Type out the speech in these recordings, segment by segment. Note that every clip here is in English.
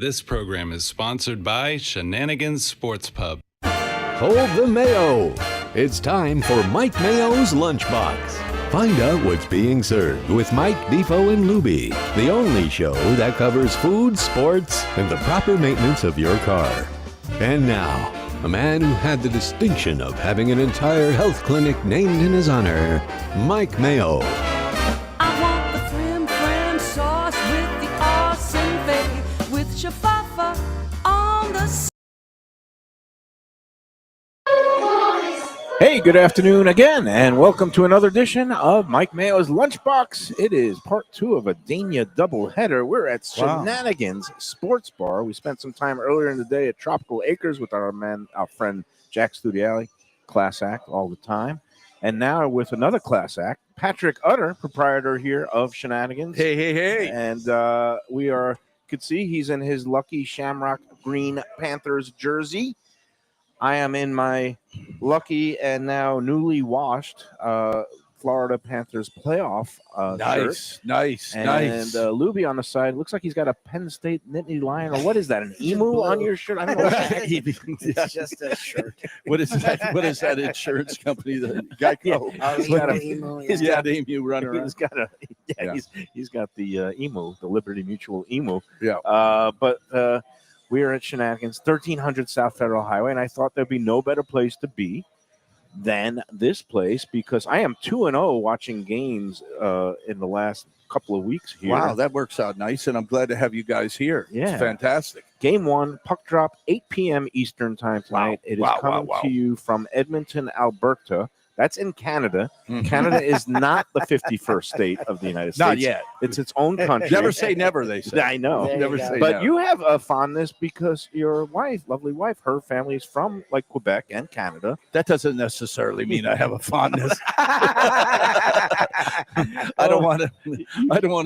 This program is sponsored by Shenanigan Sports Pub. Hold the Mayo. It's time for Mike Mayo's Lunchbox. Find out what's being served with Mike, Defo, and Lubie, the only show that covers food, sports, and the proper maintenance of your car. And now, a man who had the distinction of having an entire health clinic named in his honor, Mike Mayo. I want the flim sauce with the awesome bay, with shafafa on the. Hey, good afternoon again, and welcome to another edition of Mike Mayo's Lunchbox. It is part 2 of a Dania doubleheader. We're at Shenanigan's Sports Bar. We spent some time earlier in the day at Tropical Acres with our friend Jack Studiali, class act all the time. And now with another class act, Patrick Utter, proprietor here of Shenanigans. Hey. And you could see he's in his lucky Shamrock Green Panthers jersey. I am in my lucky and now newly washed Florida Panthers playoff shirt. Nice. And Lubie on the side looks like he's got a Penn State Nittany Lion, or what is that? An emu on your shirt? I don't know. It's just a shirt. What is that? What is that insurance company? The Geico. He's got an emu. He's got the emu running around. He's got the emu, the Liberty Mutual emu. Yeah. But we are at Shenanigans, 1300 South Federal Highway, and I thought there'd be no better place to be than this place because I am 2-0 watching games in the last couple of weeks here. Wow, that works out nice, and I'm glad to have you guys here. Yeah. It's fantastic. Game 1, puck drop, 8 p.m. Eastern time tonight. It is coming to you from Edmonton, Alberta. That's in Canada. Mm-hmm. Canada is not the 51st state of the United States. Not yet. It's its own country. Never say never, they say. I know. Never say But never. you have a fondness because your wife, lovely wife, her family is from like Quebec and Canada. That doesn't necessarily mean I have a fondness. I don't want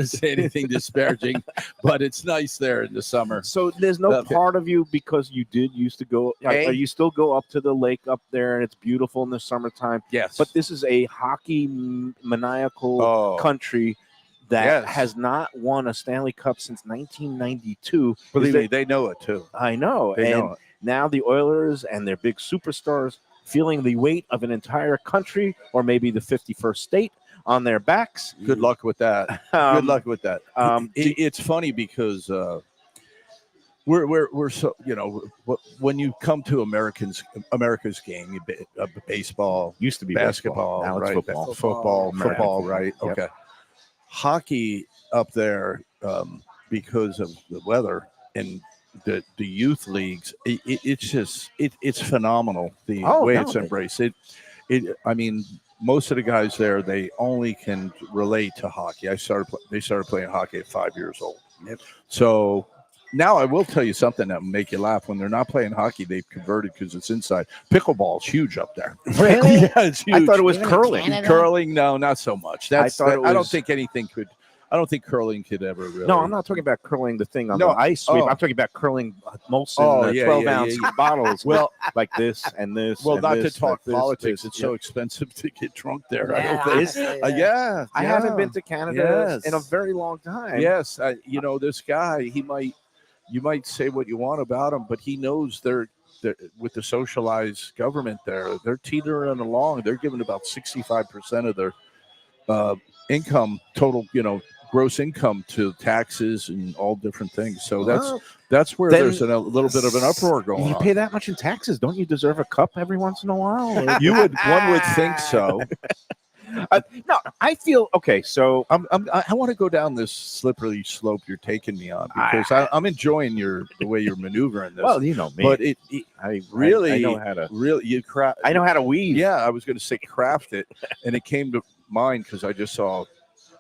to say anything disparaging, but it's nice there in the summer. So there's no part of you because you did used to go. You still go up to the lake up there, and it's beautiful in the summertime. Yes. But this is a hockey maniacal country that has not won a Stanley Cup since 1992. Believe me, they know it too. I know. They know it. Now the Oilers and their big superstars feeling the weight of an entire country or maybe the 51st state on their backs. Good luck with that. Good luck with that. It's funny because we're so, when you come to America's game, baseball used to be basketball, now right? It's football, right? Yep. Okay. Hockey up there because of the weather and the youth leagues. It's phenomenal the way it's embraced. I mean, most of the guys there, they only can relate to hockey. They started playing hockey at 5 years old. Yep. So now I will tell you something that will make you laugh. When they're not playing hockey, they've converted because it's inside. Pickleball's huge up there. Really? Yeah, it's huge. I thought it was curling. Curling, no, not so much. I don't think curling could ever really. No, I'm not talking about curling the thing on the ice sweep. I'm talking about curling Molson 12-ounce bottles. Well, like this and this. Well, and not this, to talk like politics. It's so expensive to get drunk there. I haven't been to Canada in a very long time. Yes, this guy. You might say what you want about him, but he knows they're with the socialized government there. They're teetering along. They're giving about 65% of their income, total, gross income, to taxes and all different things. So that's where there's a little bit of an uproar going on. You pay that much in taxes, don't you deserve a cup every once in a while? One would think so. No, I feel okay. So I want to go down this slippery slope you're taking me on because I'm enjoying the way you're maneuvering this. Well, you know me, but I know how to I know how to weave. Yeah, I was going to say craft it, and it came to mind because I just saw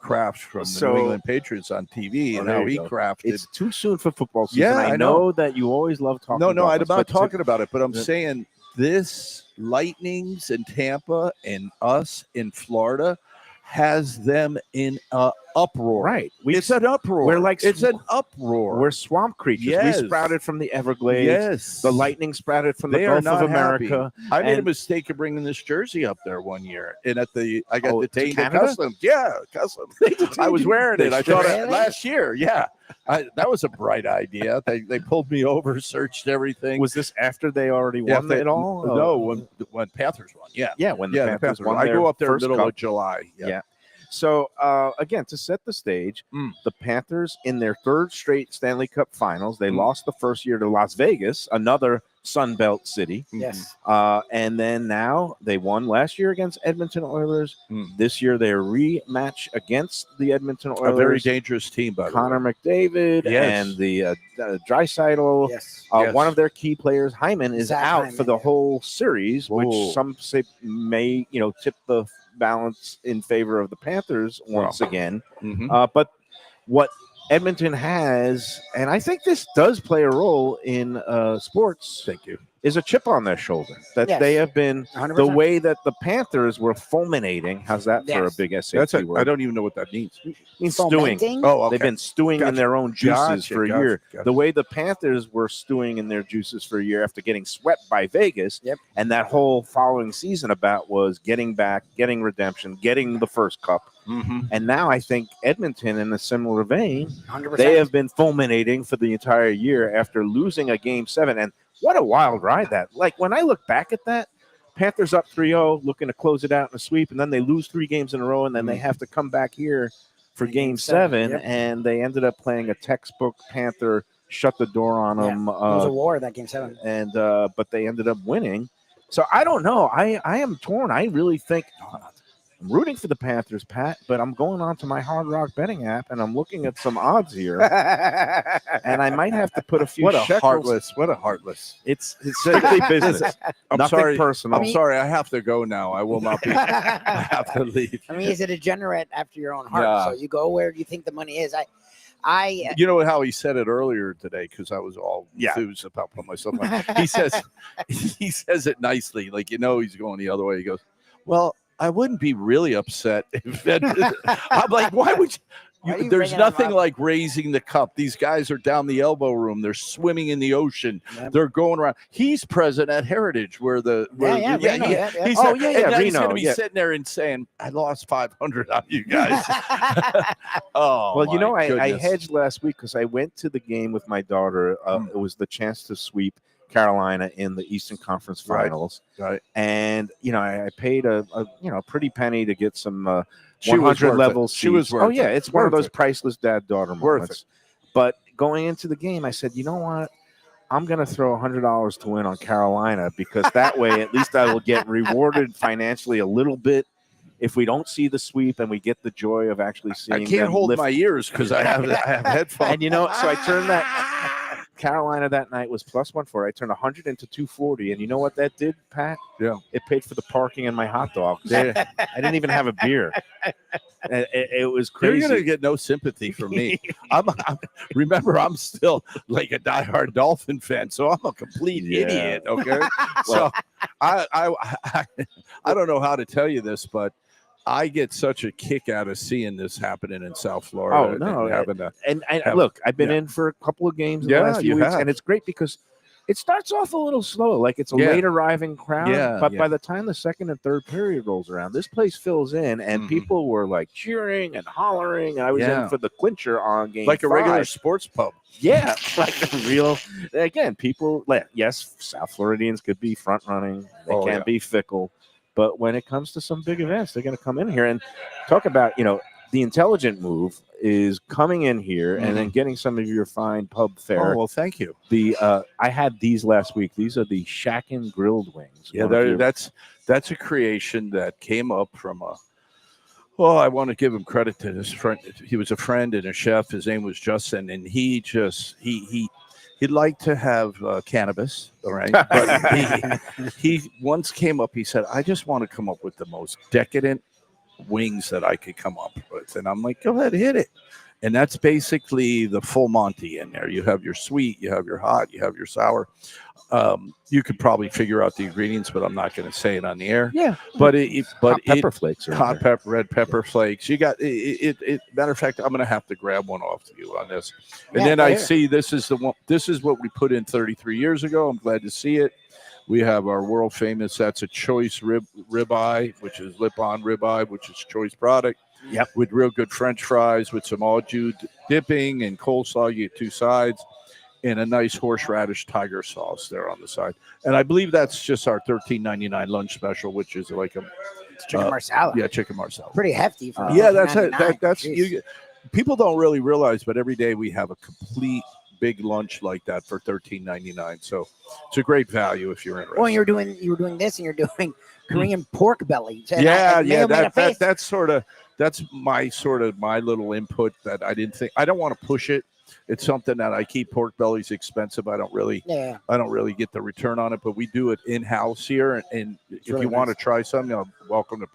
Kraft from the New England Patriots on TV, and how he crafted. It's too soon for football season. Yeah, I know that you always love talking. No, I'm not talking about it, but I'm saying this Lightnings in Tampa and us in Florida has them in a uproar. Right. It's an uproar. It's an uproar. We're swamp creatures. Yes. We sprouted from the Everglades. Yes. The lightning sprouted from They the are Gulf not of America. happy. I made a And- mistake of bringing this jersey up there one year, and I got to detained at Canada? customs. Yeah, customs. I was wearing it. I thought Really? last year. Yeah, that was a bright idea. They pulled me over, searched everything. Was this after they already won it all? No, when Panthers won. Yeah, Yeah, when the yeah, Panthers won I their go up there first middle cup. of July. Yeah. So, again, to set the stage, Mm. the Panthers in their third straight Stanley Cup finals, they Mm. lost the first year to Las Vegas, another Sun Belt city. Yes. And then now they won last year against Edmonton Oilers. Mm. This year they're rematch against the Edmonton Oilers. A very dangerous team, by the Connor way. McDavid Yes. and the Draisaitl. Yes. Yes. One of their key players, Hyman, is Zach out Hyman, for the yeah. whole series, Whoa. which some say may, tip the balance in favor of the Panthers once again. Mhm. But what Edmonton has, and I think this does play a role in sports, Thank you. is a chip on their shoulder that Yes. they have been 100%. the way that the Panthers were fulminating. How's that for a Yes. big SAT That's word? I don't even know what that means. mean stewing. Fomenting? Oh, okay. They've been stewing in Gotcha. their own juices Gotcha, for a gotcha, year. gotcha. The way the Panthers were stewing in their juices for a year after getting swept by Vegas. Yep. And that whole following season about was getting back, getting redemption, getting the first cup. Mhm. And now I think Edmonton, in a similar vein, 100%. they have been fulminating for the entire year after losing a game 7. And what a wild ride that. Like, when I look back at that, Panthers up 3-0, looking to close it out in a sweep, and then they lose 3 games in a row, and then they have to come back here for game 7, yep. and they ended up playing a textbook Panther, shut the door on Yeah. them, It was a war that game 7. and but they ended up winning. So I don't know. I am torn. I really think I'm rooting for the Panthers, Pat, but I'm going on to my Hard Rock betting app, and I'm looking at some odds here, and I might have to put a few What a shekels. heartless. What a heartless. It's strictly business. I'm Nothing sorry. personal. I'm sorry. I have to go now. I will not be. I have to leave. I mean, he's a degenerate after your own heart. Yeah. So you go where you think the money is. I You know how he said it earlier today, because I was all Yeah. enthused about putting myself on. He says it nicely, like he's going the other way. He goes, "Well, I wouldn't be really upset if I'm like, why would Why are you there's bringing nothing him up? like raising the cup. These guys are down the elbow room. They're swimming in the ocean. Yep. They're going around. He's present at Heritage, where Reno, yeah, yeah. He's Oh, there, yeah, and yeah, now he's Reno, going to be yeah. sitting there and saying, "I lost 500 on you guys." Oh, Well, you know, my I goodness. hedged last week because I went to the game with my daughter. It was the chance to sweep Carolina in the Eastern Conference Right. Finals, Right. and I paid a pretty penny to get some She was 100 worth it. level She was seats. worth Oh yeah, it. it's one of Worth those it. priceless dad-daughter Worth moments. But going into the game, I said, you know what? I'm going to throw $100 to win on Carolina, because that way at least I will get rewarded financially a little bit if we don't see the sweep and we get the joy of actually seeing I can't them hold lift. my ears because I have headphones. And so I turned that Carolina that night was +140. I turned 100 into 240, and you know what that did, Pat? Yeah. It paid for the parking and my hot dogs. I didn't even have a beer. It was You're crazy. gonna get no sympathy from me. Remember, I'm still like a diehard Dolphin fan, so I'm a complete Yeah. idiot. Okay, so I don't know how to tell you this, but I get such a kick out of seeing this happening in South Florida. Oh, no, and having to, And Have- look, I've been yeah. in for a couple of games in Yeah, the last few you weeks, have. and it's great because it starts off a little slow. Like it's a Yeah. late arriving crowd, Yeah, but yeah. by the time the second and third period rolls around, this place fills in, and Mhm. people were like cheering and hollering. And I was Yeah. in for the clincher on game like a regular 5. sports pub. Yeah, like a real. Again, people. Yes, South Floridians could be front running. They Oh, can yeah. be fickle, but when it comes to some big events, they're going to come in here and talk about. The intelligent move is coming in here and then getting some of your fine pub fare. Oh, well, thank you. I had these last week. These are the Shackin' grilled wings. Yeah, One of your- that's a creation that came up from a. Well, I want to give him credit to his friend. He was a friend and a chef. His name was Justin, and he'd like to have cannabis, all right? But he once came up. He said, "I just want to come up with the most decadent wings that I could come up with," and I'm like, "Go ahead, hit it." And that's basically the full Monty in there. You have your sweet, you have your hot, you have your sour. You could probably figure out the ingredients, but I'm not going to say it on the air. Yeah, but hot pepper flakes. Are in hot there. pepper, red pepper flakes. You got it. Matter of fact, I'm going to have to grab one off to you on this. And Yeah, then I here. see this is the one. This is what we put in 33 years ago. I'm glad to see it. We have our world famous. That's a choice ribeye, which is lip-on ribeye, which is choice product. Yep. With real good French fries, with some au jus dipping and coleslaw. You get two sides. And a nice horseradish tiger sauce there on the side. And I believe that's just our $13.99 lunch special, which is like a It's chicken marsala. yeah, chicken marsala. Pretty hefty. For Yeah, that's it. $13.99. That's Jeez. you. People don't really realize, but every day we have a complete big lunch like that for $13.99. So it's a great value if you're interested. Well, you were doing this, and you're doing Korean pork belly. And yeah. Mayo made a face. That's my little input that I didn't think. I don't want to push it. It's something that I keep. Pork belly's expensive. I don't really get the return on it, but we do it in house here. And if really you want to try something, you're welcome to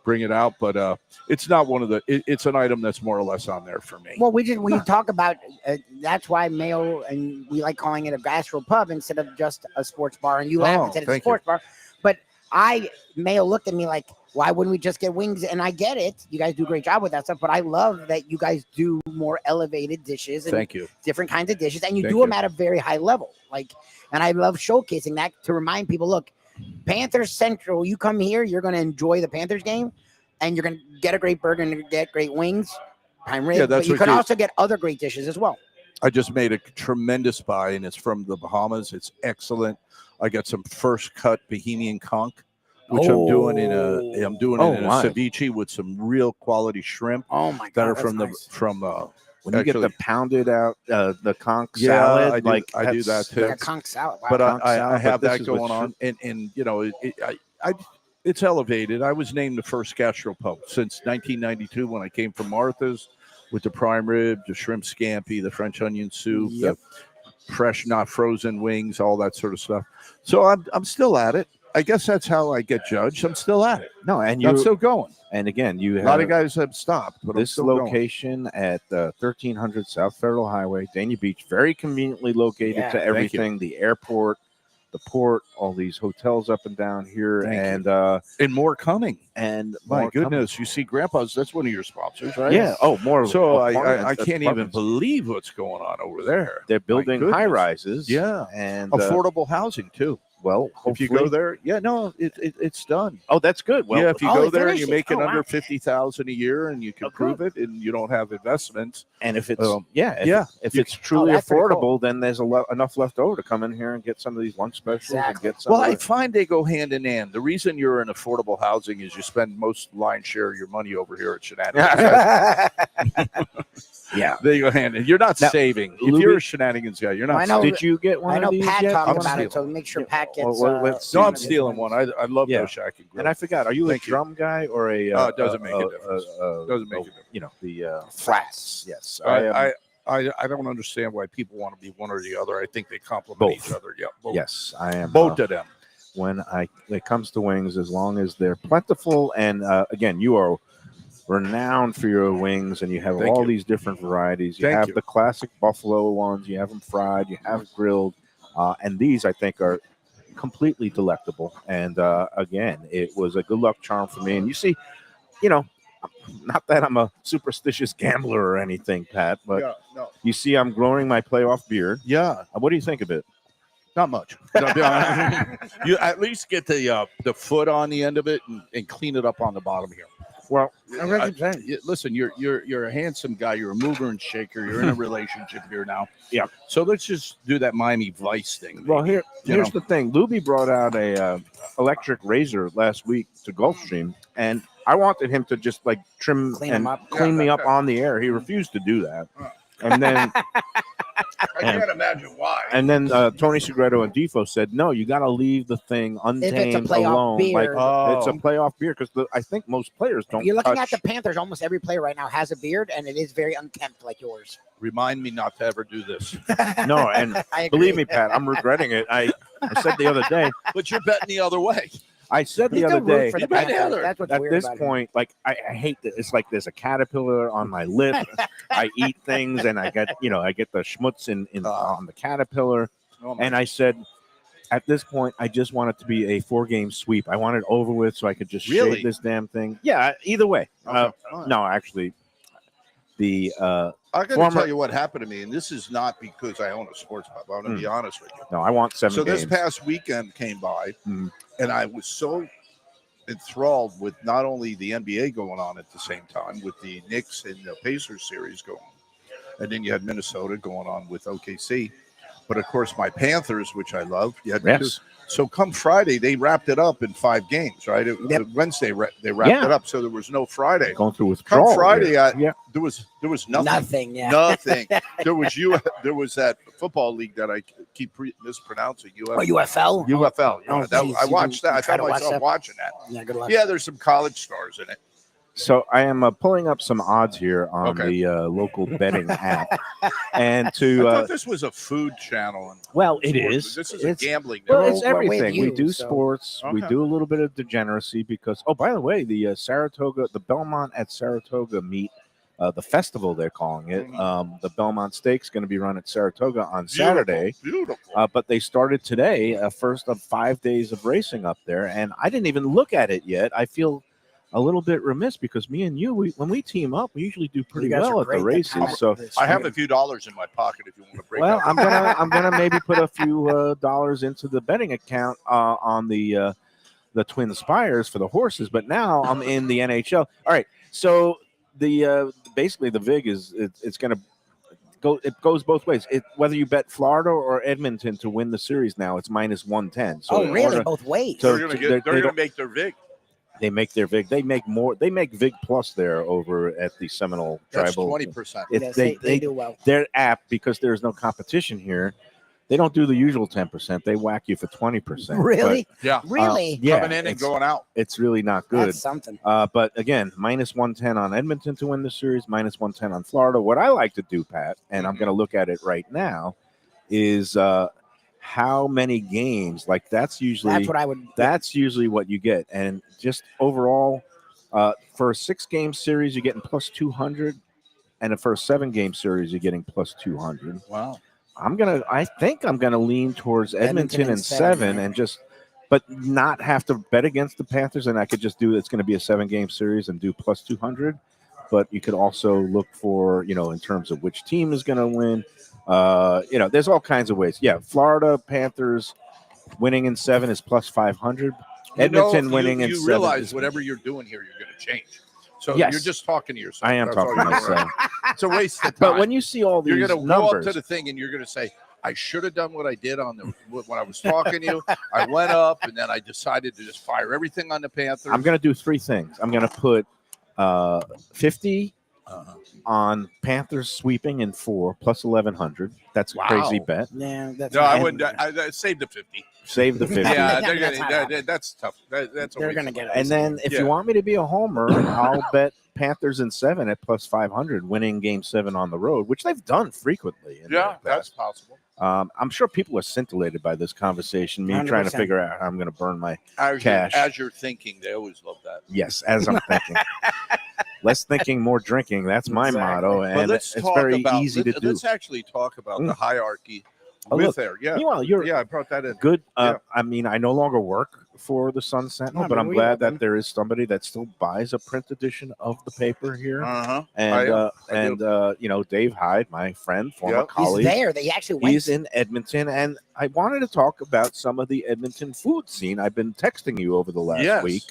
bring it out. But it's not one of the. It's an item that's more or less on there for me. Well, we talk about that's why Mayo, and we like calling it a gastro pub instead of just a sports bar. And you laugh and said it's a thank sports bar, but Mayo looked at me like, why wouldn't we just get wings? And I get it. You guys do a great job with that stuff, but I love that you guys do more elevated dishes and Thank you. different kinds of dishes, and you Thank do them you. at a very high level. And I love showcasing that to remind people, look, Panthers Central, you come here, you're going to enjoy the Panthers game, and you're going to get a great burger and get great wings, prime rib, Yeah, that's but you what can you- also get other great dishes as well. I just made a tremendous buy, and it's from the Bahamas. It's excellent. I got some first cut Bohemian conch, which I'm doing in a my. ceviche with some real quality shrimp Oh my god, that are that's from nice. When you get the actually- pounded out, the conch Yeah, salad, I do that that's- too. Like a conch salad. Wow. but conch I salad, have but this that is with going on, and you know, it's elevated. I was named the first gastropub since 1992 when I came from Martha's with the prime rib, the shrimp scampi, the French onion soup, Yep. the fresh, not frozen wings, all that sort of stuff. So I'm still at it. I guess that's how I get judged. I'm still at it. No, and I'm you still going. and again, you A have lot of guys have stopped, but I'm this still going. location at 1300 South Federal Highway, Dania Beach, very conveniently located Yeah, to thank you. everything, the airport, the port, all these hotels up and down here, Thank and And more coming. my My goodness, you see, Grandpa's. That's one of your sponsors, right? Yeah. Oh, more. So apartments, I can't even apartments. believe what's going on over there. They're building goodness. high rises. Yeah. and Affordable housing too. well, If you hopefully- go there, it's done. Oh, that's good. Well, yeah, if you Oh, go they there and finished you're it. making Oh, wow. under 50,000 a year and you can Oh, prove good. it and you don't have investments, and if it's yeah, if you- it's truly that's pretty affordable, cool. then there's enough left over to come in here and get some of these lunch specials Exactly. and get some. well, of I the- find they go hand in hand. The reason you're in affordable housing is you spend most lion's share of your money over here at Shenanigans. yeah. They go hand in. You're not Now, saving. If Lubie- you're a Shenanigans guy, you're not. I know. saving. Did you get one I know of these Pat yet? talked I'm about it, so stealing. make sure Yeah, Pat gets. well, let's No, see. I'm stealing one. I love Yeah. those Shack and Grill. And I forgot. Are you Thank a you. drum guy or a? It doesn't make a difference. Doesn't make a difference. You know the flats. Yes. I don't understand why people want to be one or the other. I think they complement Both. each other. Yeah, both. Yes, I am. Both of them. When it comes to wings, as long as they're plentiful, and again, you are renowned for your wings, and you have Thank all you. these different varieties. You Thank have you. the classic buffalo ones. You have them fried. You have grilled, and these I think are completely delectable. And again, it was a good luck charm for me. And you see, you know, not that I'm a superstitious gambler or anything, Pat, but no. you see, I'm growing my playoff beard. Yeah, What do you think of it? not much. You at least get the foot on the end of it and clean it up on the bottom here. Well, Listen, you're a handsome guy. You're a mover and shaker. You're in a relationship here now. Yeah. So let's just do that Miami Vice thing. Well, maybe. here's the thing. Lubie brought out a electric razor last week to Gulfstream, and I wanted him to just like trim Clean and him up. clean me up on the air. He refused to do that, and then I can't imagine why. Tony Segreto and Defo said, "No, you got to leave the thing untamed playoff alone. beer. Like it's a playoff beer because I think most players don't. You're looking touch. at the Panthers. Almost every player right now has a beard, and it is very unkempt, like yours. Remind me not to ever do this. No, and I agree. believe me, Pat, I'm regretting it. I said the other day. But you're betting the other way. I said the You other can root day. for the You bet Panthers. Heather. That's what's At weird this about it. point, like I hate that it's like there's a caterpillar on my lip. I eat things and I get the schmutz on the caterpillar. Oh, my And I said, at this point, I just want it to be a 4-game sweep. I want it over with so I could just Really? shave this damn thing. Yeah, either way. Okay. All right. No, actually, the I got to former- tell you what happened to me, and this is not because I own a sports pub. I'm going to be honest with you. no, I want 7 So games. this past weekend came by, Mhm. and I was so enthralled with not only the NBA going on at the same time, with the Knicks and the Pacers series going on, and then you had Minnesota going on with OKC, but of course my Panthers, which I love. You had Yes. So come Friday, they wrapped it up in 5 games, right? Yep. Wednesday they wrapped Yeah. it up, so there was no Friday. Going through withdrawal. Come Friday, here. yeah. there was nothing. Nothing. Yeah. Nothing. There was that football league that I keep mispronouncing. Oh, UFL. UFL. Oh, Yeah, geez, I you watched that. I try found to watch myself that? watching that. Yeah. Good luck. Yeah, there's some college stars in it. So I am pulling up some odds here on Okay. the local betting app, and I to thought this was a food channel. And well, it sports. is. This is It's- a gambling. Well, network. it's We're with everything. We you, do so- sports. We Okay. do a little bit of degeneracy because. Oh, by the way, the Saratoga, the Belmont at Saratoga meet, the festival they're calling it. The Belmont Steak's going to be run at Saratoga on Saturday. Beautiful. But they started today, first of 5 days of racing up there, and I didn't even look at it yet. I feel a little bit remiss because me and you, when we team up, we usually do pretty You guys well are at the great at races. So, this. I have a few dollars in my pocket if you want to break well, up. I'm gonna maybe put a few dollars into the betting account on the Twin Spires for the horses. But now I'm in the NHL. All right, so the basically the vig is it's gonna go. It goes both ways. Whether you bet Florida or Edmonton to win the series now, it's -110. So Oh, in really? order- Both ways. So- they're going they to don't- make their vig. they make their vig. They make more. They make Vig Plus there over at the Seminole That's Tribal. 20%. It- Yes, they they do well. their app, because there's no competition here, they don't do the usual 10%. They whack you for 20%. Really? Yeah. Really? Yeah, Coming in and it's- going out. It's really not good. That's something. But again, -110 on Edmonton to win the series, -110 on Florida. What I like to do, Pat, and I'm going to look at it right now, is how many games. Like that's That's what I would. that's usually what you get, and just overall, for a 6-game series, you're getting +200, and for a 7-game series, you're getting +200. Wow. I think I'm gonna lean towards Edmonton and and seven, 7, yeah. and just, but not have to bet against the Panthers, and I could just do it's going to be a 7-game series and do +200. But you could also look for, in terms of which team is going to win. There's all kinds of ways. Yeah, Florida Panthers winning in 7 is +500. Edmonton winning in 7. You realize is- whatever you're doing here, you're going to change. So Yes. you're just talking to yourself. I am That's all talking to you're doing. myself. It's a waste of time. But when you see all these you're going to go up numbers, to the thing and you're going to say, I should have done what I did when I was talking to you. I went up and then I decided to just fire everything on the Panthers. I'm going to do 3 things. I'm going to put 50 on Panthers sweeping in 4 plus 1,100. That's a Wow. crazy bet. Yeah, that's. No, I fine. wouldn't. I saved the 50. Save the 50. Yeah, Yeah, that's high. that's tough. That's a They're waste gonna of get money. it. And then if Yeah. you want me to be a homer, I'll bet Panthers in 7 at +500, winning Game 7 on the road, which they've done frequently. in Yeah, the that's past. possible. I'm sure people are scintillated by this conversation. Me trying to 100%. figure out how I'm going to burn my As Cash. you're thinking, they always love that. yes, as I'm thinking. Less thinking, more drinking. That's my Exactly. motto, But and let's it's talk very about. easy to do. Let's actually talk about the hierarchy Oh, with look. there. Yeah, Meanwhile, you're yeah. I brought that in. good. Yeah. I mean, I no longer work for the Sun Sentinel, No, but but I'm we glad love them. that there is somebody that still buys a print edition of the paper here. Uh-huh. And Dave Hyde, my friend, former Yep. He's colleague, there. They actually went. he's in Edmonton, and I wanted to talk about some of the Edmonton food scene. I've been texting you over the last Yes. week.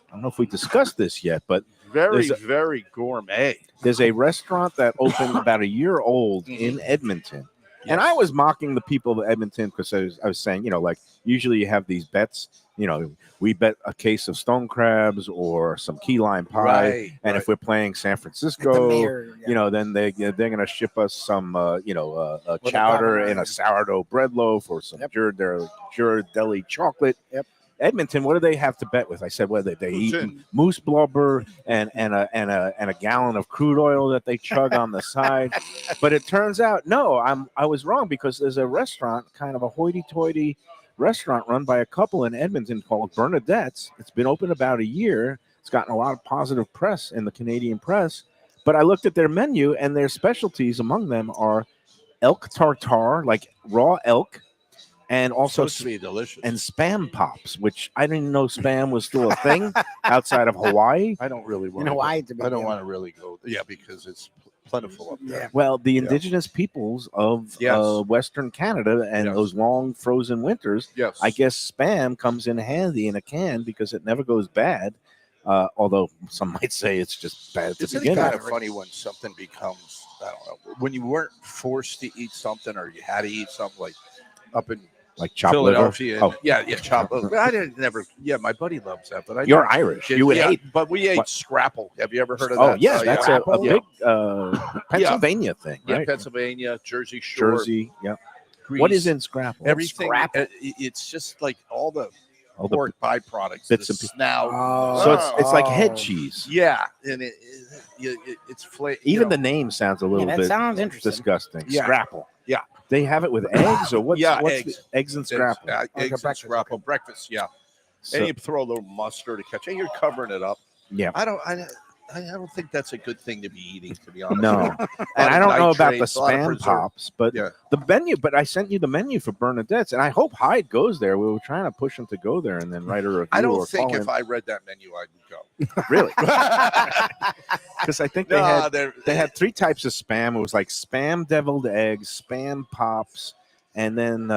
I don't know if we discussed this yet, but Very, There's very gourmet. there's a restaurant that opened about a year old in Edmonton. And I was mocking the people of Edmonton because I was saying, like usually you have these bets, we bet a case of stone crabs or some key lime pie. Right. And if we're playing San Like the Francisco, mayor, yeah. then they're going to ship us some, a a chowder governor. and a sourdough bread loaf or some Yep. Ghirardelli chocolate. Yep. Edmonton, what do they have to bet with? I said, well, they eat in? moose blubber and a gallon of crude oil that they chug on the side. But it turns out, no, I was wrong because there's a restaurant, kind of a hoity-toity restaurant run by a couple in Edmonton called Bernadette's. It's been open about a year. It's gotten a lot of positive press in the Canadian press. But I looked at their menu, and their specialties among them are elk tartare, like raw elk, and also Supposed to be delicious. and spam pops, which I didn't know spam was still a thing outside of Hawaii. I don't really want. In Hawaii, it's a big I don't deal. want to really go. Yeah, because it's plentiful up there. Yeah. Well, the Yeah. indigenous peoples of Yes. Western Canada and Yes. those long frozen winters, Yes. I guess spam comes in handy in a can because it never goes bad. Although some might say it's just bad to Isn't it begin kind with. of funny when something becomes, I don't know, when you weren't forced to eat something or you had to eat something like up in Like chopped liver. Philadelphia? Oh, Yeah, chopped liver. I didn't never. Yeah, my buddy loves that, but I you're never Irish. did. You would Yeah, hate. but we ate What? scrapple. Have you ever heard of Oh, that? yes, that's a Scrapple? big Pennsylvania thing, Yeah, right? Pennsylvania, Jersey Shore, Jersey. Yeah. Greece, What is in scrapple? everything? Scrapple? It's just like all the All the- pork byproducts, bits the and pieces. snout. so it's like head Oh. cheese. Yeah, and it's flavor. Even the name sounds a little that bit sounds interesting. disgusting. Yeah. Scrapple. Yeah. They have it with eggs or what's Yeah, what's eggs. eggs and scrapple. Like a eggs and breakfast, scrapple breakfast. Yeah, So- and you throw a little mustard to catch. And you're covering it up. yeah. I don't think that's a good thing to be eating. To be honest. No. with you. And I of don't know about the nitrates, a lot of spam preserve- pops, but Yeah. the menu. But I sent you the menu for Bernadette's, and I hope Hyde goes there. We were trying to push him to go there and then write a review. I or don't think call if him. I read that menu, I'd go. Really, because I think they had three types of spam. It was like spam deviled eggs, spam pops, and then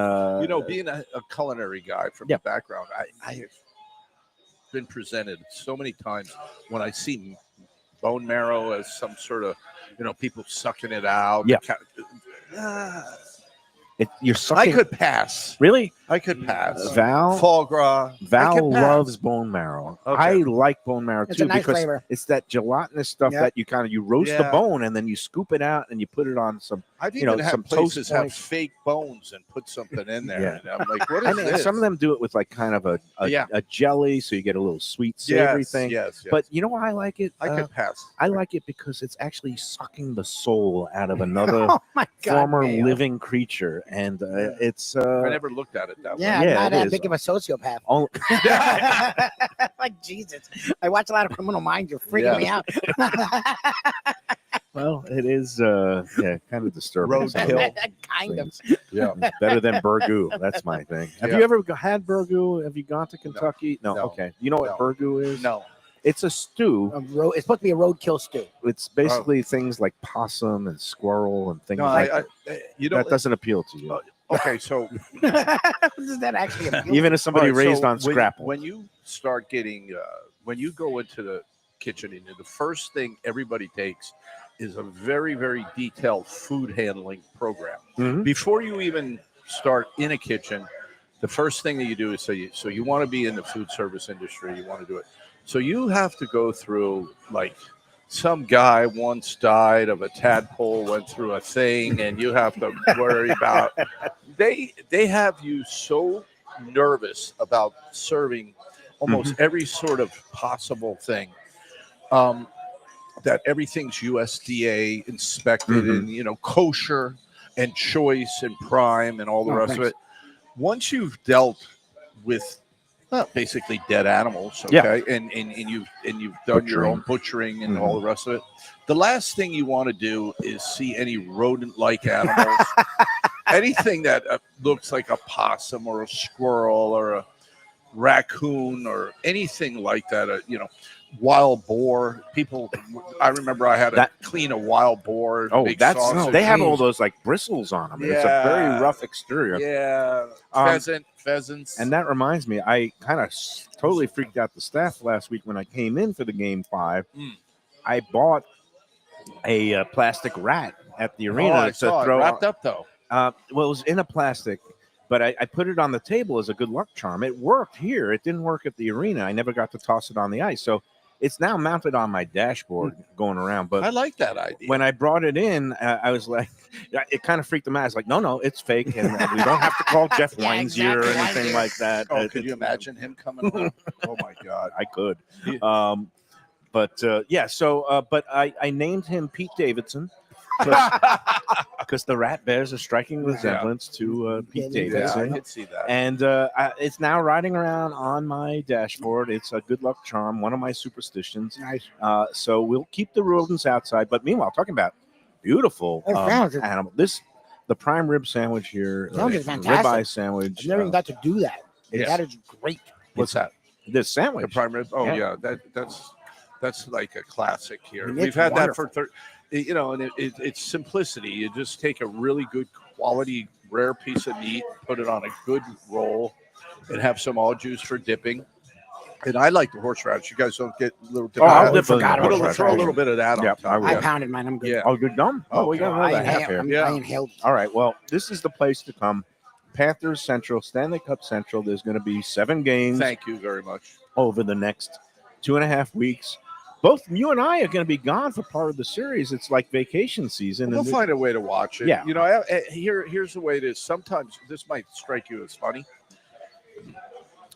being a culinary guy from Yeah. the background, I have been presented so many times when I see bone marrow as some sort of, people sucking it out. Yeah. you're I sucking. could pass. Really, I could pass. Val. Foie gras. I Val could pass. loves bone marrow. Okay. I like bone marrow It's too a nice because flavor. it's that gelatinous stuff Yeah. that you roast the Yeah. bone and then you scoop it out and you put it on some. I've you know, even had some places toast have points. fake bones and put something in there. Yeah. And I'm like, what I is mean, this? some of them do it with like kind of a Yeah. jelly, so you get a little sweet savory yes, thing. yes, yes. But you know why I like it? I could pass. I like it because it's actually sucking the soul out of another Oh my God. former Mayo. living creature, and it's I never looked at it that way. Yeah, Yeah, I'm not it that is. big of a sociopath. all, Like Jesus, I watch a lot of Criminal Minds. You're freaking me out. well, it is kind of disturbing. Roadkill. Kind of. Yeah. Better than burgoo. That's my thing. Have Yeah. you ever had burgoo? Have you gone to Kentucky? No. No. Okay. You know what No. burgoo is? No. It's a stew. It's supposed to be a roadkill stew. It's basically things like possum and squirrel and things No, like I you know. that. Doesn't appeal to you. Okay, so Does that actually appeal? Even as somebody all right, raised so on scrapple. When you start getting, when you go into the kitchen, and the first thing everybody takes is a very, very detailed food handling program. Mhm. Before you even start in a kitchen, the first thing that you do is so you want to be in the food service industry, you want to do it. So you have to go through, like, some guy once died of a tadpole, went through a thing, and you have to worry about. They have you so nervous about serving almost every sort of possible thing, that everything's USDA inspected and kosher and choice and prime and all the rest of it. Once you've dealt with basically dead animals, okay, and you've done your own butchering and all the rest of it, the last thing you want to do is see any rodent-like animals, anything that looks like a possum or a squirrel or a raccoon or anything like that. Wild boar. People, I remember I had to clean a wild boar. Oh, big that's sausage. they have all those like bristles on them. It's a very Yeah. rough exterior. Yeah, pheasants. And that reminds me, I kind of totally freaked out the staff last week when I came in for the game 5. I bought a plastic rat at the arena I to saw it throw. wrapped up though. Well, it was in a plastic, but I put it on the table as a good luck charm. It worked here. It didn't work at the arena. I never got to toss it on the ice. So it's now mounted on my dashboard going around. But I like that idea. when I brought it in, I was like, it kind of freaked them out. I was like, no, it's fake. And we don't have to call Jeff Yeah, Weinzier or exactly. anything like that. Oh, could you imagine him coming home? Oh my God. I could. But I named him Pete Davidson. because the rat bears a striking resemblance to Pete Yeah, Yeah, I Davidson. could see that. And it's now riding around on my dashboard. It's a good luck charm, one of my superstitions. Nice. So we'll keep the rodents outside. But meanwhile, talking about beautiful Oh, sounds good. animal. The prime rib sandwich here, Sounds just ribeye fantastic. sandwich. I've never even got to do that. Yeah. That is great. What's that? This The sandwich. prime rib. Oh Yeah. yeah, that's like a classic here. And We've it's had wonderful. that for and it's simplicity. You just take a really good quality rare piece of meat, put it on a good roll, and have some all juice for dipping. And I like the horseradish. You guys don't get a little dip. Oh, I'll of dip that. in the horseradish. Throw a little bit of that Yep, on I top. will. I Yeah. pounded mine. I'm good. Yeah. Oh, good done. Oh, we got I another half here. inhaled. Yeah. I inhaled. All right. Well, this is the place to come. Panthers Central, Stanley Cup Central. There's going to be 7 games Thank you very much. over the next 2.5 weeks. Both you and I are going to be gone for part of the series. It's like vacation season. We'll and find a way to watch it. Yeah. Here's the way it is. Sometimes this might strike you as funny.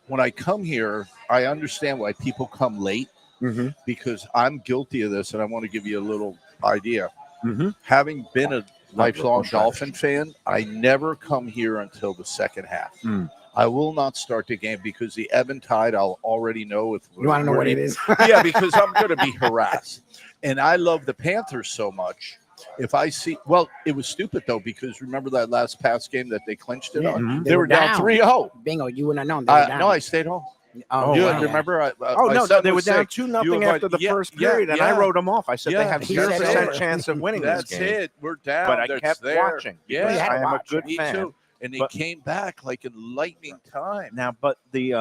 When I come here, I understand why people come late Mhm. because I'm guilty of this, and I want to give you a little idea. Mhm. Having been a lifelong horseradish. Dolphin fan, I never come here until the second half. Mm. I will not start the game because the ebb and tide, I'll already know if You want to know what it is? yeah, because I'm going to be harassed. And I love the Panthers so much. If I see, well, it was stupid though, because remember that last pass game that they clinched it Yeah. on? Mhm. They were down 3-0. Bingo. You wouldn't have known. They were down. No, I stayed home. Oh, you wow. remember? Oh, my no, son they were was down sick. 2-0 You after the yeah, first yeah, period, and yeah. I wrote them off. I said they Yeah, have he 0% said it. chance of winning That's this game. it. We're down. But I That's kept there. watching. Yeah, because You had I to am a watch good me fan. too. And they But- came back like in lightning time. Now, but the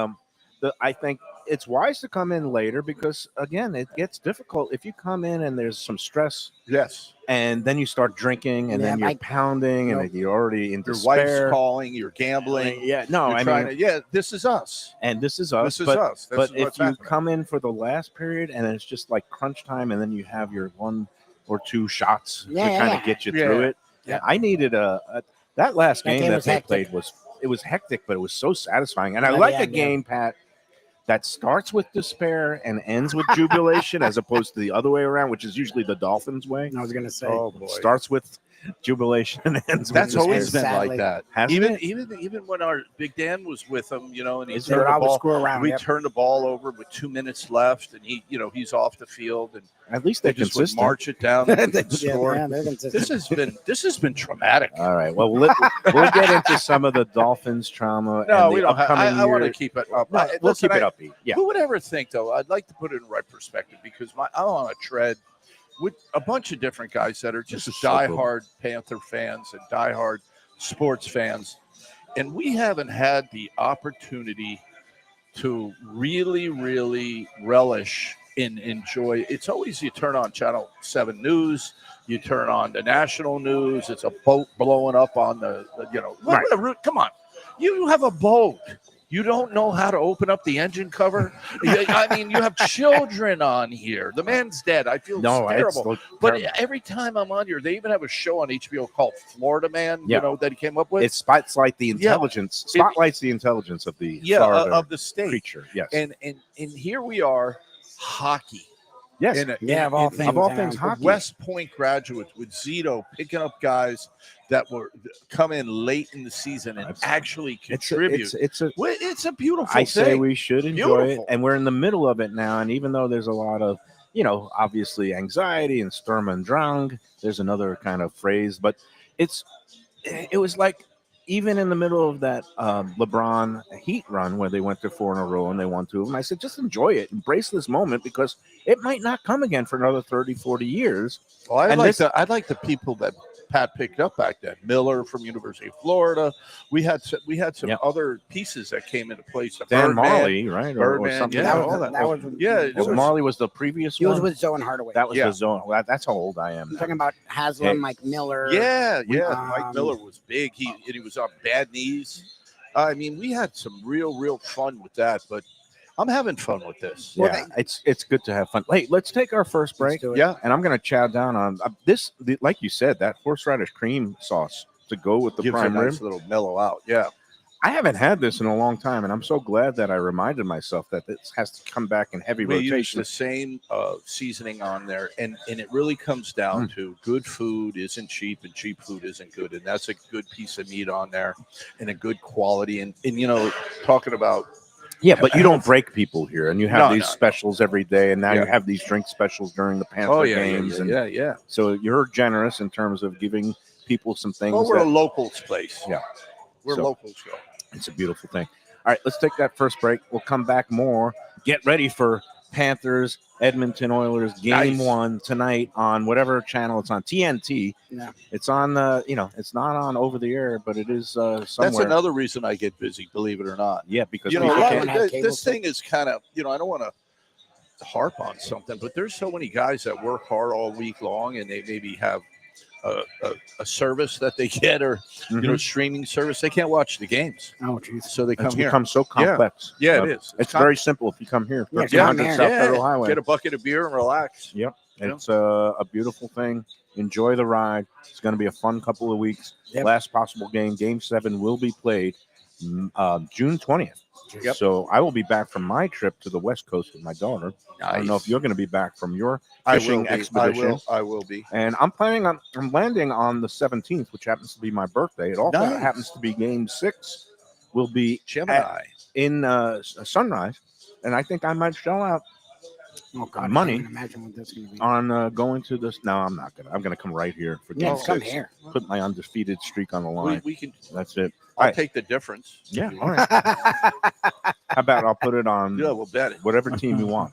I think it's wise to come in later because again, it gets difficult if you come in and there's some stress, Yes. and then you start drinking, and Yeah, then you're Mike- pounding, and Nope. you're already in Your despair. wife's calling. You're gambling. Yeah, no, You're I trying mean, to, this is us. and this is us. This is but us. This but is if what's you happening. come in for the last period and it's just like crunch time, and then you have your 1 or 2 shots Yeah, to kind of yeah. get you Yeah. through it. Yeah. I needed that last That game game that was they hectic. played was hectic, but it was so satisfying. And I Yeah, like yeah, a game, Pat, that starts with despair and ends with jubilation, as opposed to the other way around, which is usually the Dolphins' way. I was gonna say. Oh boy. Starts with jubilation and ends That's with always despair. been Sadly. like that. Hasn't it? Even when our Big Dan was with him, and he Is turned They'd the always ball. screw around. We Yep. turned the ball over with 2 minutes left, and he's off the field, and At least they they're just would consistent. march it down and Yeah, score. yeah, they're consistent. This has been traumatic. All right. Well, we'll get into some of the Dolphins' trauma. No, and we the don't. upcoming I want to year. keep it up. No, we'll Listen, keep it upbeat. Yeah. Who would ever think, though? I'd like to put it in the right perspective because I'm on a tread with a bunch of different guys that are just This is so good. diehard Panther fans and diehard sports fans, and we haven't had the opportunity to really, really relish and enjoy. It's always you turn on Channel 7 News, you turn on the national news. It's a boat blowing up on Right. Come on, you have a boat. You don't know how to open up the engine cover. I mean, you have children on here. The man's dead. I feel No, terrible. it's But terrible. every time I'm on here, they even have a show on HBO called Florida Man. Yeah. That he came up with. It spotlights the intelligence. Spotlights the intelligence of the Florida of the state. creature. Yes. And here we are, hockey. yes. Yeah, of all things. of all yeah. things, hockey. West Point graduates with Zito picking up guys that were come in late in the season and actually contribute. It's a. Well, it's a beautiful I thing. say we should enjoy Beautiful. it, and we're in the middle of it now. And even though there's a lot of, obviously anxiety and Sturm und Drang, there's another kind of phrase, but it was like even in the middle of that LeBron Heat run where they went to 4 in a row and they won 2 of them. I said, just enjoy it, embrace this moment because it might not come again for another 30, 40 years. Well, I And like this- I like the people that Pat picked up back then. Miller from University of Florida. We had some Yep. other pieces that came into place. Dan Birdman. Marley, right? Or Birdman, something. yeah, That all was, that. that was, Yeah, it Well, was- Marley was the previous he was one. with Zoe and Hardaway. That was Yeah. the zone. That's how old I am. I'm now. talking about Haslam, Hey. Mike Miller. Yeah. Mike um, Miller was big. He was on bad knees. I mean, we had some real fun with that, but I'm having fun with this. Yeah, it's good to have fun. Hey, let's take our first break. do it. Yeah. And I'm going to chow down on like you said, that horseradish cream sauce to go with the Gives prime a rib. nice little mellow out. Yeah. I haven't had this in a long time, and I'm so glad that I reminded myself that this has to come back in heavy We use rotation. the same seasoning on there, and it really comes down to good food isn't cheap, and cheap food isn't good, and that's a good piece of meat on there, and a good quality. And talking about but you don't break people here, and you have No, these no, specials every day, and now Yeah. you have these drink specials during the Panther games. yeah. So you're generous in terms of giving people some things. Well, we're a locals place. Yeah. We're So- locals. Go. It's a beautiful thing. All right, let's take that first break. We'll come back more. Get ready for Panthers, Edmonton Oilers, game Nice. 1 tonight on whatever channel it's on. TNT. Yeah. It's on, it's not on over the air, but it is somewhere. That's another reason I get busy, believe it or not. Yeah, because You people know, I can't. don't have cable, this so- thing is kind of, I don't want to harp on something, but there's so many guys that work hard all week long, and they maybe have a service that they get, or streaming service. They can't watch the games, Oh, jeez. so they It's come here. become so complex. Yeah, it is. It's very simple if you come here. Yeah, 1300 come South here. Federal Highway. Get a bucket of beer and relax. Yep. Yeah. It's a beautiful thing. Enjoy the ride. It's going to be a fun couple of weeks. Yep. Last possible game, Game 7, will be played June 20th. Yep. So I will be back from my trip to the West Coast with my daughter. I don't know if you're going to be back from your fishing expedition. I will be. And I'm landing on the 17th, which happens to be my birthday. It also Nice. happens to be Game 6. Will be Gemini. in Sunrise. And I think I might shell out Oh, God. Money. I can't imagine what that's going to be. on going to this. No, I'm not gonna. I'm gonna come right here for Yeah, game just come 6. here. Put my undefeated streak on the line. We can. That's it. I'll Right. take the difference. Yeah. All right. How about I'll put it on Yeah, we'll bet it. whatever team you want.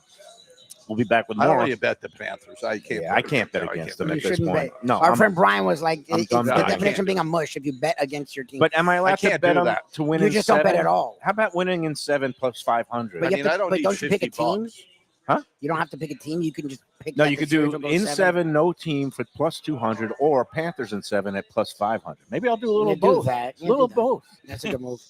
We'll be back with I don't more. want you to bet the Panthers. I can't. Yeah, I can't bet against them You at this shouldn't point. bet. No, Our I'm- friend Brian was like, I'm it's done the betting. definition of being a mush if you bet against your team. but am I allowed to can't bet do them that. to win you in just 7? don't bet at all. How about winning in 7 plus 500? But, I you mean, have I to, don't but need don't you pick a 50 bucks. team? Huh? You don't have to pick a team. You can just pick. No, that you could the series do will go in 7, no team for plus 200, or Panthers in 7 at plus 500. Maybe I'll do a little You of do both. that. A little of both. That's a good move.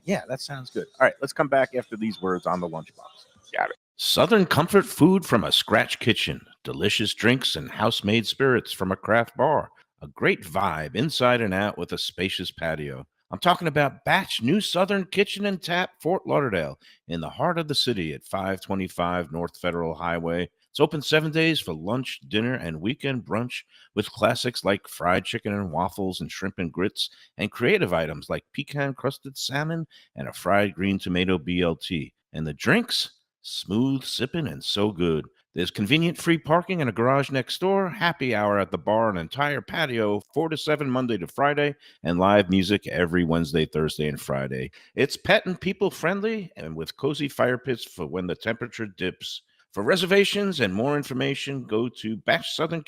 Yeah, that sounds good. All right, let's come back after these words on the Lunchbox. Got it. Southern comfort food from a scratch kitchen, delicious drinks and house-made spirits from a craft bar, a great vibe inside and out with a spacious patio. I'm talking about Batch New Southern Kitchen and Tap, Fort Lauderdale, in the heart of the city at 525 North Federal Highway. It's open 7 days for lunch, dinner, and weekend brunch with classics like fried chicken and waffles and shrimp and grits, and creative items like pecan-crusted salmon and a fried green tomato BLT. And the drinks? Smooth sipping and so good. There's convenient free parking and a garage next door, happy hour at the bar, an entire patio, 4 to 7 Monday to Friday, and live music every Wednesday, Thursday, and Friday. It's pet and people friendly and with cozy fire pits for when the temperature dips. For reservations and more information, go to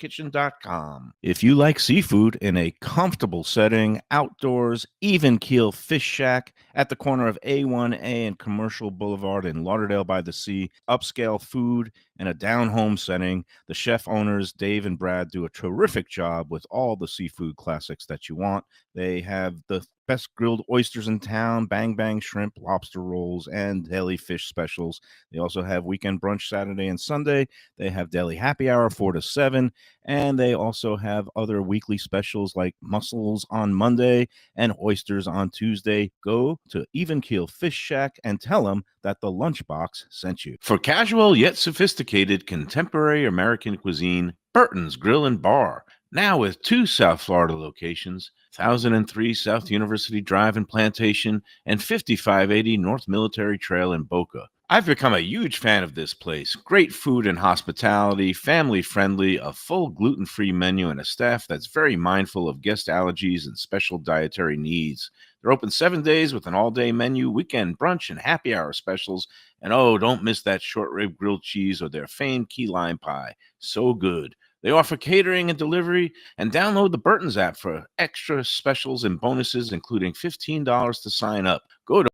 batchsouthernkitchen.com. If you like seafood in a comfortable setting, outdoors, even keel fish shack at the corner of A1A and Commercial Boulevard in Lauderdale by the Sea, upscale food in a down-home setting, the chef owners, Dave and Brad, do a terrific job with all the seafood classics that you want. They have the best grilled oysters in town, bang bang shrimp, lobster rolls, and deli fish specials. They also have weekend brunch Saturday and Sunday. They have deli happy hour 4 to 7, and they also have other weekly specials like mussels on Monday and oysters on Tuesday. Go to Even Keel Fish Shack and tell them that the Lunchbox sent you. For casual yet sophisticated contemporary American cuisine, Burton's Grill and Bar. Now with 2 South Florida locations, 1003 South University Drive in Plantation and 5580 North Military Trail in Boca. I've become a huge fan of this place. Great food and hospitality, family friendly, a full gluten-free menu, and a staff that's very mindful of guest allergies and special dietary needs. They're open 7 days with an all-day menu, weekend brunch, and happy hour specials. And oh, don't miss that short rib grilled cheese or their famed key lime pie. So good. They offer catering and delivery, and download the Burton's app for extra specials and bonuses, including $15 to sign up. Go to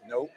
Nope.